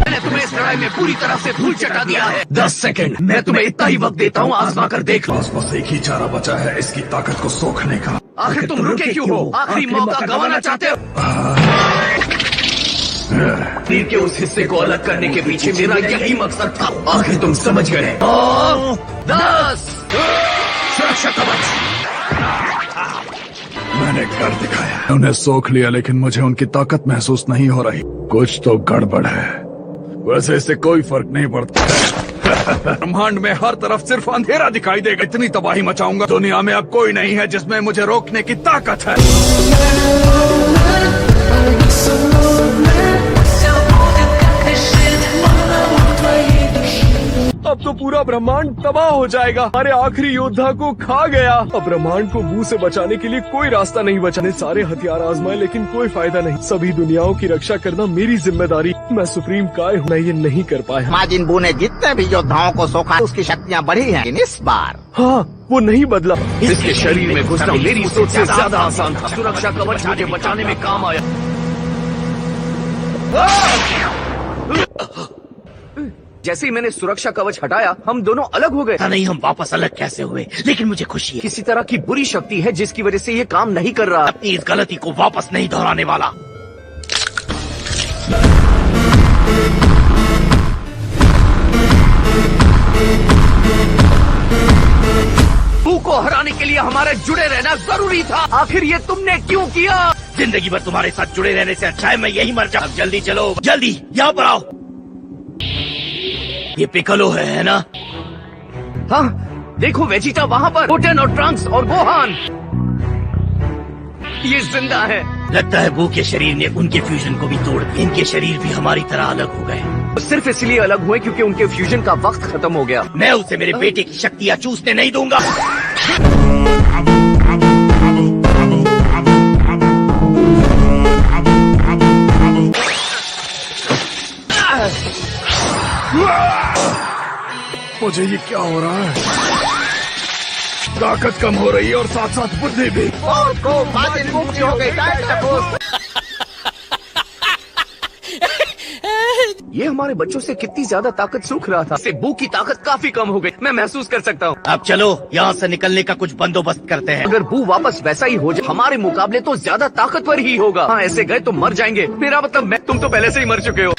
मैंने तुम्हें इस लड़ाई में पूरी तरह से धूल चटा दिया है। 10 सेकंड, मैं तुम्हें इतना ही वक्त देता हूँ, आजमा कर देख लो। बस एक ही चारा बचा है इसकी ताकत को सोखने का। आखिर तुम रुके क्यों हो? आखिरी मौका गंवाना चाहते हो? शरीर के उस हिस्से को अलग करने के पीछे मेरा यही मकसद था। आखिर तुम समझ गए। 10 सुरक्षा कवच। मैंने कर दिखाया। उन्हें सोख लिया, लेकिन मुझे उनकी ताकत महसूस नहीं हो रही। कुछ तो गड़बड़ है। वैसे इससे कोई फर्क नहीं पड़ता। ब्रह्मांड में हर तरफ सिर्फ अंधेरा दिखाई देगा। इतनी तबाही मचाऊंगा, दुनिया में अब कोई नहीं है जिसमें मुझे रोकने की ताकत है। अब तो पूरा ब्रह्मांड तबाह हो जाएगा। हमारे आखिरी योद्धा को खा गया। अब ब्रह्मांड को बू से बचाने के लिए कोई रास्ता नहीं बचा। मैंने सारे हथियार आजमाए, लेकिन कोई फायदा नहीं। सभी दुनियाओं की रक्षा करना मेरी जिम्मेदारी। मैं सुप्रीम काय हूँ, मैं ये नहीं कर पाया। माजिन बू ने जितने भी योद्धाओं को सोखा, उसकी शक्तियाँ बढ़ी हैं। लेकिन इस बार हाँ, वो नहीं बदला। इसके शरीर में घुसना मेरी सोच से ज्यादा आसान था। सुरक्षा कवच मुझे बचाने में काम आया। जैसे ही मैंने सुरक्षा कवच हटाया, हम दोनों अलग हो गए। नहीं, हम वापस अलग कैसे हुए? लेकिन मुझे खुशी है। किसी तरह की बुरी शक्ति है जिसकी वजह से ये काम नहीं कर रहा। अपनी इस गलती को वापस नहीं दोहराने वाला। बू को हराने के लिए हमारे जुड़े रहना जरूरी था। आखिर ये तुमने क्यों किया? जिंदगी भर तुम्हारे साथ जुड़े रहने से अच्छा है मैं यही मर जाऊं। अब जल्दी चलो, जल्दी यहाँ पर आओ। ये पिकलो है ना? हाँ, देखो वेजिटा वहाँ पर। गोटेन और ट्रंक्स और गोहान ये जिंदा है। लगता है बू के शरीर ने उनके फ्यूजन को भी तोड़ दिया। इनके शरीर भी हमारी तरह अलग हो गए। सिर्फ इसलिए अलग हुए क्योंकि उनके फ्यूजन का वक्त खत्म हो गया। मैं उसे मेरे बेटे की शक्तियाँ चूसने नहीं दूंगा। मुझे ये क्या हो रहा है? ताकत कम हो रही है और साथ साथ बुद्धि भी। माजिन बू की हो गई टाइम। ये हमारे बच्चों से कितनी ज्यादा ताकत सूख रहा था। इससे बू की ताकत काफी कम हो गई, मैं महसूस कर सकता हूँ। अब चलो यहाँ से निकलने का कुछ बंदोबस्त करते हैं। अगर बू वापस वैसा ही हो जाए, हमारे मुकाबले तो ज्यादा ताकतवर ही होगा। हाँ, ऐसे गए तो मर जाएंगे। मेरा मतलब तुम तो पहले से ही मर चुके हो।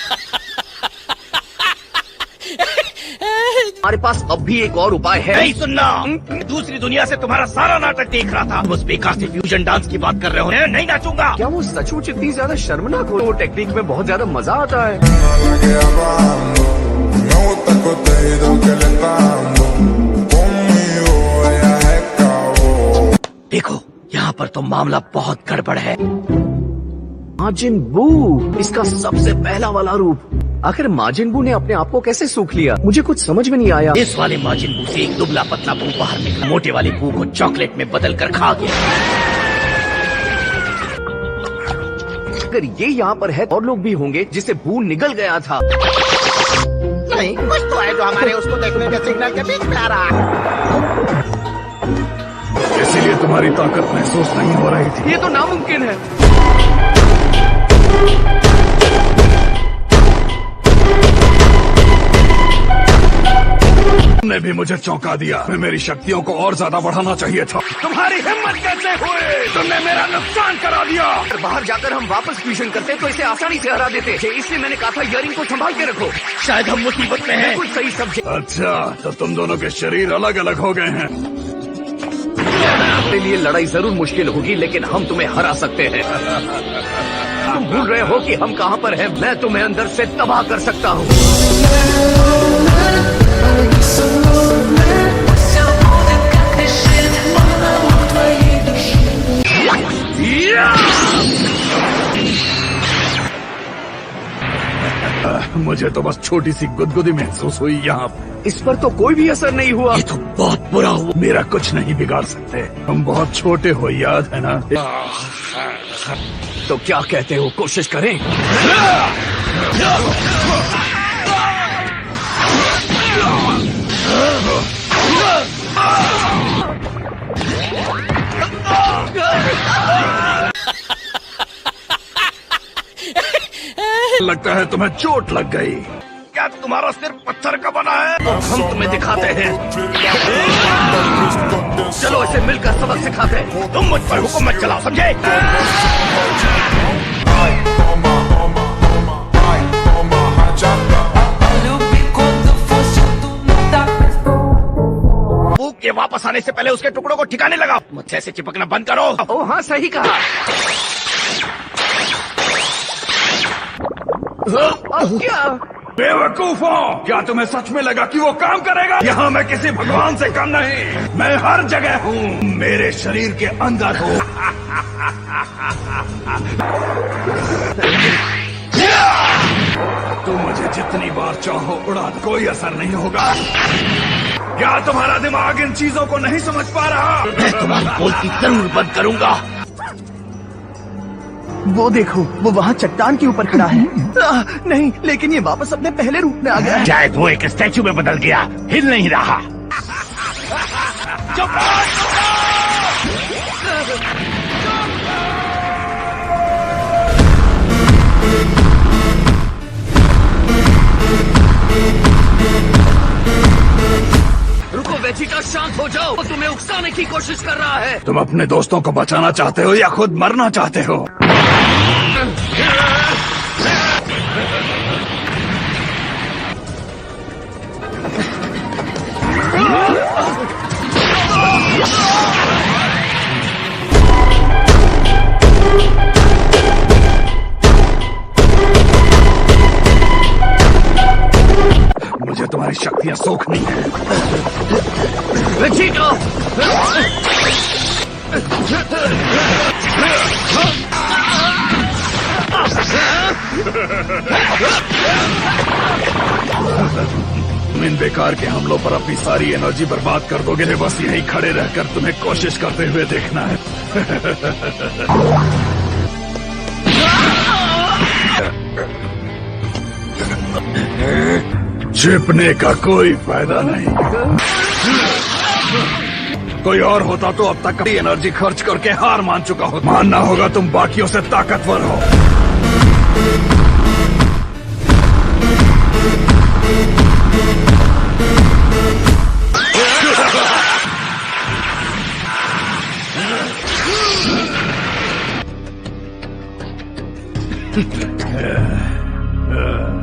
हमारे पास अब भी एक और उपाय है। नहीं सुनना, दूसरी दुनिया से तुम्हारा सारा नाटक देख रहा था। तुम उस बेकार से फ्यूजन डांस की बात कर रहे हो। मैं नहीं नाचूंगा। क्या वो सचमुच इतनी ज्यादा शर्मनाक हो? वो टेक्निक में बहुत ज्यादा मजा आता है। देखो, यहाँ पर तो मामला बहुत गड़बड़ है। माजिन बू, इसका सबसे पहला वाला रूप। आखिर माजिन बू ने अपने आप को कैसे सूख लिया? मुझे कुछ समझ में नहीं आया। इस वाले माजिन बू से एक दुबला पतला बू बाहर निकला। मोटे वाले बू को चॉकलेट में बदल कर खा गया। अगर ये यहाँ पर है और लोग भी होंगे जिसे बू निगल गया था। नहीं, कुछ तो है जो हमारे उसको देखने के सिग्नल के बीच में आ रहा है। इसीलिए तुम्हारी ताकत महसूस नहीं हो रही थी। ये तो नामुमकिन है। तुमने भी मुझे चौंका दिया। मैं मेरी शक्तियों को और ज्यादा बढ़ाना चाहिए था। तुम्हारी हिम्मत कैसे हुई? तुमने मेरा नुकसान करा दिया। अगर बाहर जाकर हम वापस फ्यूजन करते तो इसे आसानी से हरा देते। इसलिए मैंने कहा था इयरिंग को संभाल के रखो, शायद हम मुसीबत में हैं। बिल्कुल सही समझे। अच्छा, तो तुम दोनों के शरीर अलग अलग हो गए हैं। अपने लिए लड़ाई जरूर मुश्किल होगी, लेकिन हम तुम्हें हरा सकते हैं। तुम भूल रहे हो कि हम कहाँ पर हैं। मैं तुम्हें अंदर से तबाह कर सकता हूँ। मुझे तो बस छोटी सी गुदगुदी महसूस हुई यहाँ। इस पर तो कोई भी असर नहीं हुआ। ये तो बहुत बुरा हुआ। मेरा कुछ नहीं बिगाड़ सकते। हम बहुत छोटे हो, याद है ना? तो क्या कहते हो, कोशिश करें? लगता है तुम्हें चोट लग गई। क्या तुम्हारा सिर पत्थर का बना है? तो हम तुम्हें दिखाते हैं। चलो इसे मिलकर सबक सिखाते हैं। तुम मुझ पर हुक्म मत चलाओ, समझे? के वापस आने से पहले उसके टुकड़ों को ठिकाने लगाओ। मुझसे ऐसे चिपकना बंद करो। ओ हाँ, सही कहा। क्या बेवकूफों, क्या तुम्हें सच में लगा कि वो काम करेगा? यहाँ मैं किसी भगवान से कम नहीं। मैं हर जगह हूँ, मेरे शरीर के अंदर हूँ। तुम मुझे जितनी बार चाहो उड़ा दो, कोई असर नहीं होगा। क्या तुम्हारा दिमाग इन चीजों को नहीं समझ पा रहा? मैं तुम्हारी बोलती जरूर बंद करूंगा। वो देखो, वो वहाँ चट्टान के ऊपर खड़ा है। नहीं, लेकिन ये वापस अपने पहले रूप में आ गया है। शायद वो एक स्टैचू में बदल गया, हिल नहीं रहा। रुको वेजिटा, शांत हो जाओ। वो तुम्हें उकसाने की कोशिश कर रहा है। तुम अपने दोस्तों को बचाना चाहते हो या खुद मरना चाहते हो? मुझे तुम्हारी शक्तियां सोखनी है। वेजिटा! तुम इन बेकार के हमलों पर अपनी सारी एनर्जी बर्बाद कर दोगे। ने बस यहीं खड़े रहकर तुम्हें कोशिश करते हुए देखना है। छिपने का कोई फायदा नहीं। कोई और होता तो अब तक अपनी एनर्जी खर्च करके हार मान चुका हो। मानना होगा तुम बाकियों से ताकतवर हो।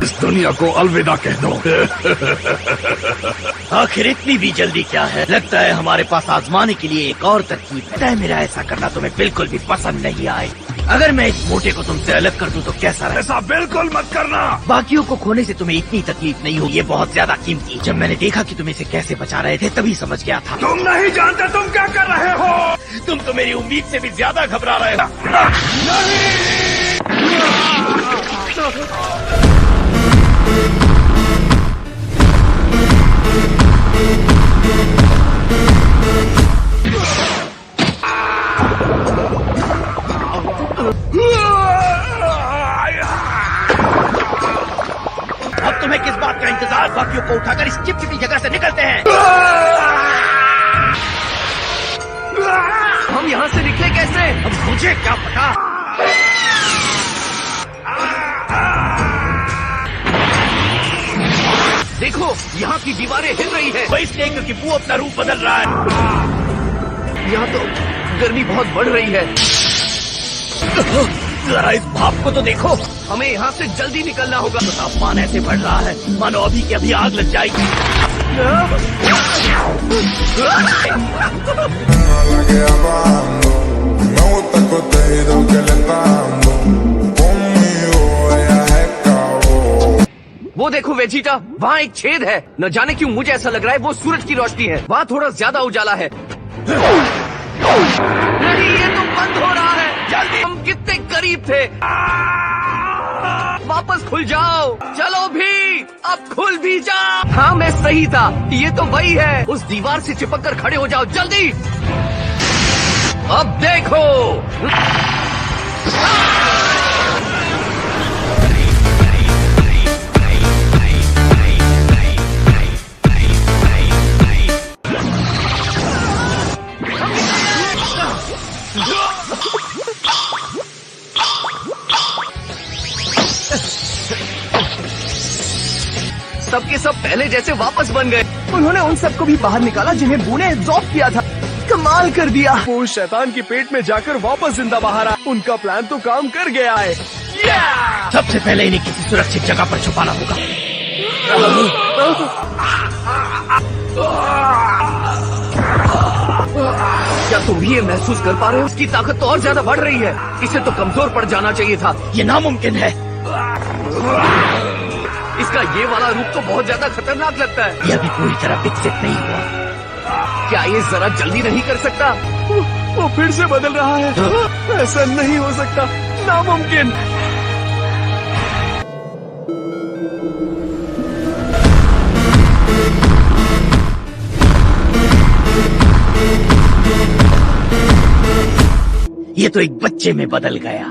इस दुनिया को अलविदा कह दो। आखिर इतनी भी जल्दी क्या है? लगता है हमारे पास आजमाने के लिए एक और तरकीब है। मेरा ऐसा करना तुम्हें बिल्कुल भी पसंद नहीं आए। अगर मैं इस मोटे को तुमसे अलग कर दूं तो कैसा रहे? ऐसा बिल्कुल मत करना। बाकियों को खोने से तुम्हें इतनी तकलीफ नहीं होगी। ये बहुत ज्यादा कीमती। जब मैंने देखा कि तुम इसे कैसे बचा रहे थे तभी समझ गया था। तुम नहीं जानते तुम क्या कर रहे हो। तुम तो मेरी उम्मीद से भी ज्यादा घबरा रहे हो। अब तुम्हें किस बात का इंतजार, बाकियों को उठाकर इस चिपचिपी जगह से निकलते हैं। हम यहाँ से निकले कैसे? अब मुझे क्या पता। देखो यहाँ की दीवारें हिल रही है, वही इसलिए क्योंकि वो अपना रूप बदल रहा है। यहाँ तो गर्मी बहुत बढ़ रही है। जरा इस भाप को तो देखो। हमें यहाँ से जल्दी निकलना होगा। तो तापमान ऐसे बढ़ रहा है मानो अभी की अभी आग लग जाएगी। वो देखो वेजिटा, वहाँ एक छेद है। न जाने क्यों मुझे ऐसा लग रहा है वो सूरज की रोशनी है। वहाँ थोड़ा ज्यादा उजाला है। नहीं, ये तो बंद हो रहा है। जल्दी, हम कितने करीब थे। वापस खुल जाओ। चलो भी, अब खुल भी जाओ। हाँ, मैं सही था। ये तो वही है। उस दीवार से चिपक कर खड़े हो जाओ जल्दी। अब देखो। सबके सब पहले जैसे वापस बन गए। उन्होंने उन सबको भी बाहर निकाला जिन्हें बू ने एब्जॉर्ब किया था। कमाल कर दिया। वो शैतान के पेट में जाकर वापस जिंदा बाहर आया। उनका प्लान तो काम कर गया है। सबसे पहले इन्हें किसी सुरक्षित जगह पर छुपाना होगा। क्या तुम भी ये महसूस कर पा रहे हो? उसकी ताकत तो और ज्यादा बढ़ रही है। इसे तो कमजोर पड़ जाना चाहिए था। ये नामुमकिन है। इसका ये वाला रूप तो बहुत ज्यादा खतरनाक लगता है। यह भी पूरी तरह विकसित नहीं हुआ। क्या ये जरा जल्दी नहीं कर सकता? वो फिर से बदल रहा है। ऐसा नहीं हो सकता, नामुमकिन। ये तो एक बच्चे में बदल गया।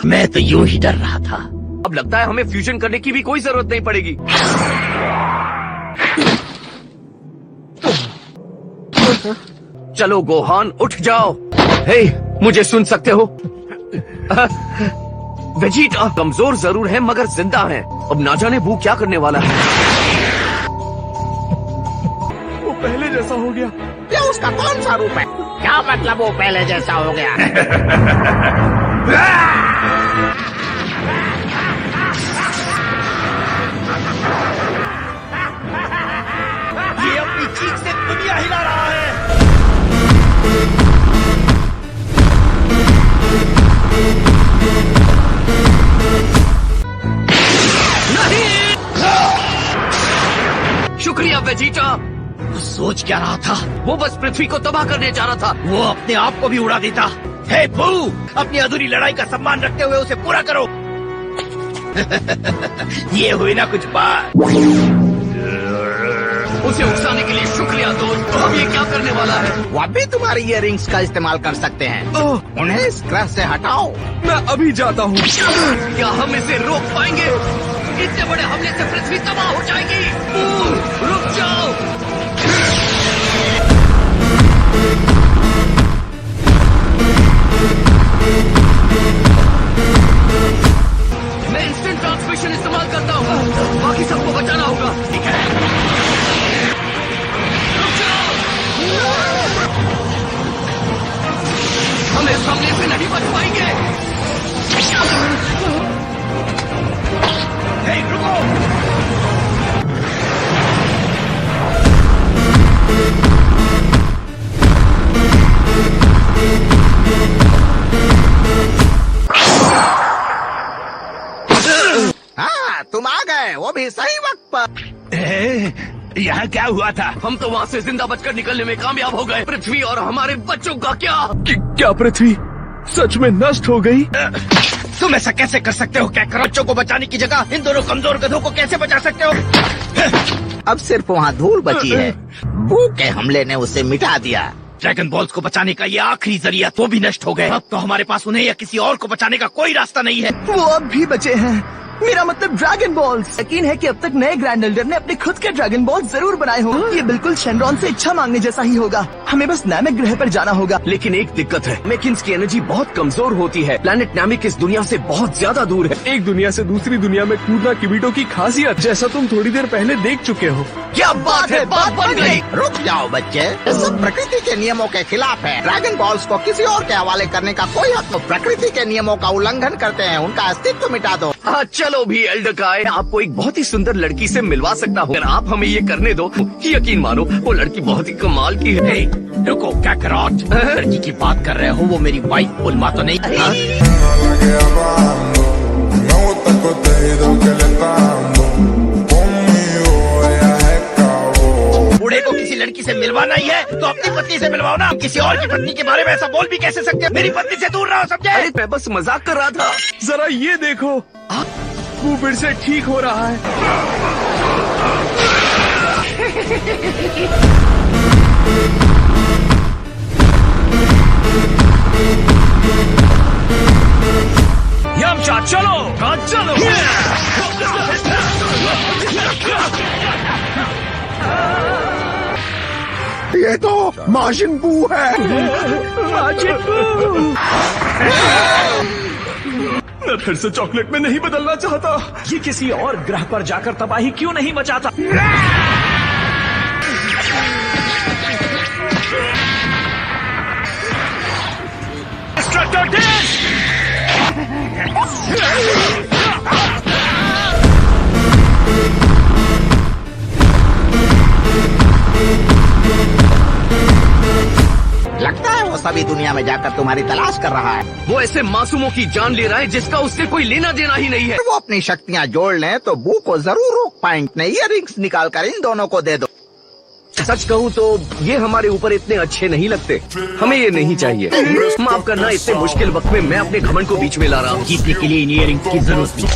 मैं तो यूं ही डर रहा था। अब लगता है हमें फ्यूजन करने की भी कोई जरूरत नहीं पड़ेगी। चलो गोहान, उठ जाओ। हे, मुझे सुन सकते हो? वेजिटा कमजोर जरूर है मगर जिंदा है। अब ना जाने बू क्या करने वाला है। वो पहले जैसा हो गया। ये उसका कौन सा रूप है? क्या मतलब वो पहले जैसा हो गया? ये अपनी चीख से दुनिया हिला रहा है। नहीं! शुक्रिया वेजिटा। सोच क्या रहा था? वो बस पृथ्वी को तबाह करने जा रहा था। वो अपने आप को भी उड़ा देता। हे बू, अपनी अधूरी लड़ाई का सम्मान रखते हुए उसे पूरा करो। ये हुई ना कुछ बात। उसे उकसाने के लिए शुक्रिया दोस्त। अब ये क्या करने वाला है? वो अभी तुम्हारी इयररिंग्स का इस्तेमाल कर सकते हैं। उन्हें स्क्रैच से हटाओ। मैं अभी जाता हूँ। क्या हम इसे रोक पाएंगे? इतने बड़े हमले से पृथ्वी तबाह हो जाएगी। रुक जाओ। मैं इंस्टेंट ट्रांसमिशन इस्तेमाल करता हूँ। बाकी सबको बचाना होगा। ठीक है, रुक जाओ। हम इस हमले से नहीं बच पाएंगे। हे, रुको। हाँ, तुम आ गए, वो भी सही वक्त पर। यहाँ क्या हुआ था? हम तो वहाँ से जिंदा बचकर निकलने में कामयाब हो गए। पृथ्वी और हमारे बच्चों का क्या? क्या पृथ्वी सच में नष्ट हो गई? तुम ऐसा कैसे कर सकते हो? क्या करो? बच्चों को बचाने की जगह इन दोनों कमजोर गधों को कैसे बचा सकते हो? अब सिर्फ वहाँ धूल बची है। बू के हमले ने उसे मिटा दिया। ड्रैगन बॉल्स को बचाने का ये आखिरी जरिया तो भी नष्ट हो गए। अब तो हमारे पास उन्हें या किसी और को बचाने का कोई रास्ता नहीं है। वो अब भी बचे हैं। मेरा मतलब ड्रैगन बॉल्स। यकीन है कि अब तक नए ग्रैंड एल्डर ने अपने खुद के ड्रैगन बॉल जरूर बनाए हों। ये बिल्कुल शेनरॉन से इच्छा मांगने जैसा ही होगा। हमें बस नामिक ग्रह पर जाना होगा। लेकिन एक दिक्कत है, मेकिन्स की एनर्जी बहुत कमजोर होती है। प्लैनेट नामिक इस दुनिया से बहुत ज्यादा दूर है। एक दुनिया से दूसरी दुनिया में कूदना किबीटो की खासियत, जैसा तुम थोड़ी देर पहले देख चुके हो। क्या बात है, बात बन गई। रुक जाओ बच्चे, ये सब प्रकृति के नियमों के खिलाफ है। ड्रैगन बॉल्स को किसी और के हवाले करने का कोई हक नहीं। प्रकृति के नियमों का उल्लंघन करते हैं, उनका अस्तित्व मिटा दो। हाँ चलो भी एल्डर काय, आपको एक बहुत ही सुंदर लड़की से मिलवा सकता हूँ। अगर आप हमें ये करने दो, यकीन मानो वो लड़की बहुत ही कमाल की है। देखो क्या करो, लड़की की बात कर रहे हो, वो मेरी वाइफ उल्मा तो नहीं। बूढ़े को किसी लड़की से मिलवाना ही है तो अपनी पत्नी से मिलवाओ ना। किसी और की पत्नी के बारे में ऐसा बोल भी कैसे सकते हैं? मेरी पत्नी से दूर रहो, समझे? अरे मैं बस मजाक कर रहा था। जरा ये देखो, वो फिर से ठीक हो रहा है। यमचा चलो, हाँ चलो। ये तो माजिन बू है। मैं फिर से चॉकलेट में नहीं बदलना चाहता। ये किसी और ग्रह पर जाकर तबाही क्यों नहीं मचाता? लगता है वो सभी दुनिया में जाकर तुम्हारी तलाश कर रहा है। वो ऐसे मासूमों की जान ले रहा है जिसका उससे कोई लेना देना ही नहीं है। वो अपनी शक्तियाँ जोड़ लें तो बू को जरूर रोक पाएंगे। इयररिंग्स निकाल कर इन दोनों को दे दो। सच कहूँ तो ये हमारे ऊपर इतने अच्छे नहीं लगते। हमें ये नहीं चाहिए। माफ करना, इतने मुश्किल वक्त में मैं अपने घमंड को बीच में ला रहा हूँ। जीतने के लिए इन इयररिंग्स की जरूरत नहीं।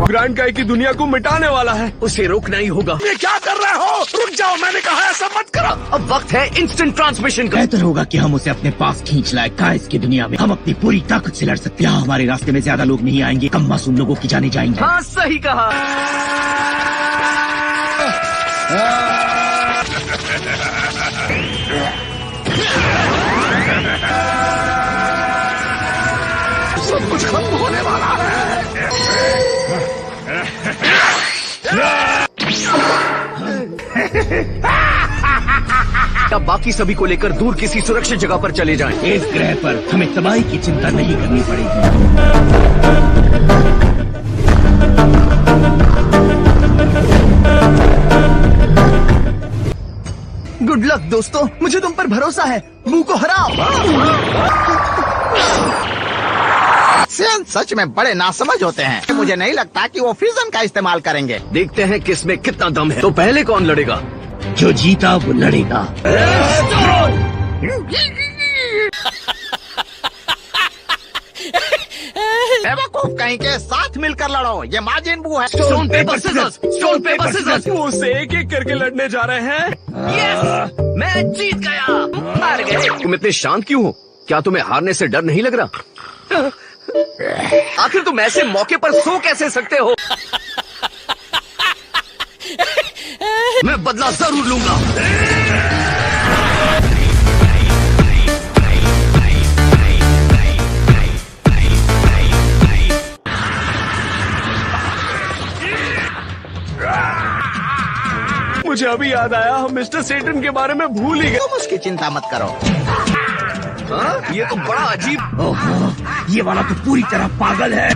ग्रैंड काय की दुनिया को मिटाने वाला है। उसे रोकना ही होगा। ये क्या कर रहे हो? रुक जाओ, मैंने कहा ऐसा मत करो। अब वक्त है इंस्टेंट ट्रांसमिशन का। बेहतर होगा कि हम उसे अपने पास खींच लाए। काइस की दुनिया में हम अपनी पूरी ताकत से लड़ सकते हैं। हमारे रास्ते में ज्यादा लोग नहीं आएंगे, कम मासूम लोगों की जाने जाएंगे। हाँ सही कहा। सब कुछ खत्म होने वाला है। अब बाकी सभी को लेकर दूर किसी सुरक्षित जगह पर चले जाएं। इस ग्रह पर हमें तबाही की चिंता नहीं करनी पड़ेगी। गुड लक दोस्तों, मुझे तुम पर भरोसा है। बू को हराओ। सेन सच में बड़े नासमझ होते हैं। मुझे नहीं लगता कि वो फ्यूजन का इस्तेमाल करेंगे। देखते हैं किसमें कितना दम है। तो पहले कौन लड़ेगा? जो जीता वो लड़ेगा। बेवकूफ कहीं के, साथ मिलकर लड़ो। ये माजिन बू है। Stone paper scissors, stone paper scissors. वो उसे एक एक करके लड़ने जा रहे हैं। यस, मैं जीत गया। हार गए। तुम इतने शांत क्यों हो? क्या तुम्हें हारने से डर नहीं लग रहा? आखिर तुम ऐसे मौके पर सो कैसे सकते हो? मैं बदला जरूर लूंगा। मुझे अभी याद आया, हम मिस्टर सेटन के बारे में भूल ही गए। तुम उसकी चिंता मत करो। हाँ? ये तो बड़ा अजीब। ओहो, ये वाला तो पूरी तरह पागल है।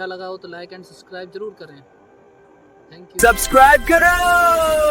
अच्छा लगा हो तो लाइक एंड सब्सक्राइब जरूर करें। Thank you. सब्सक्राइब करो।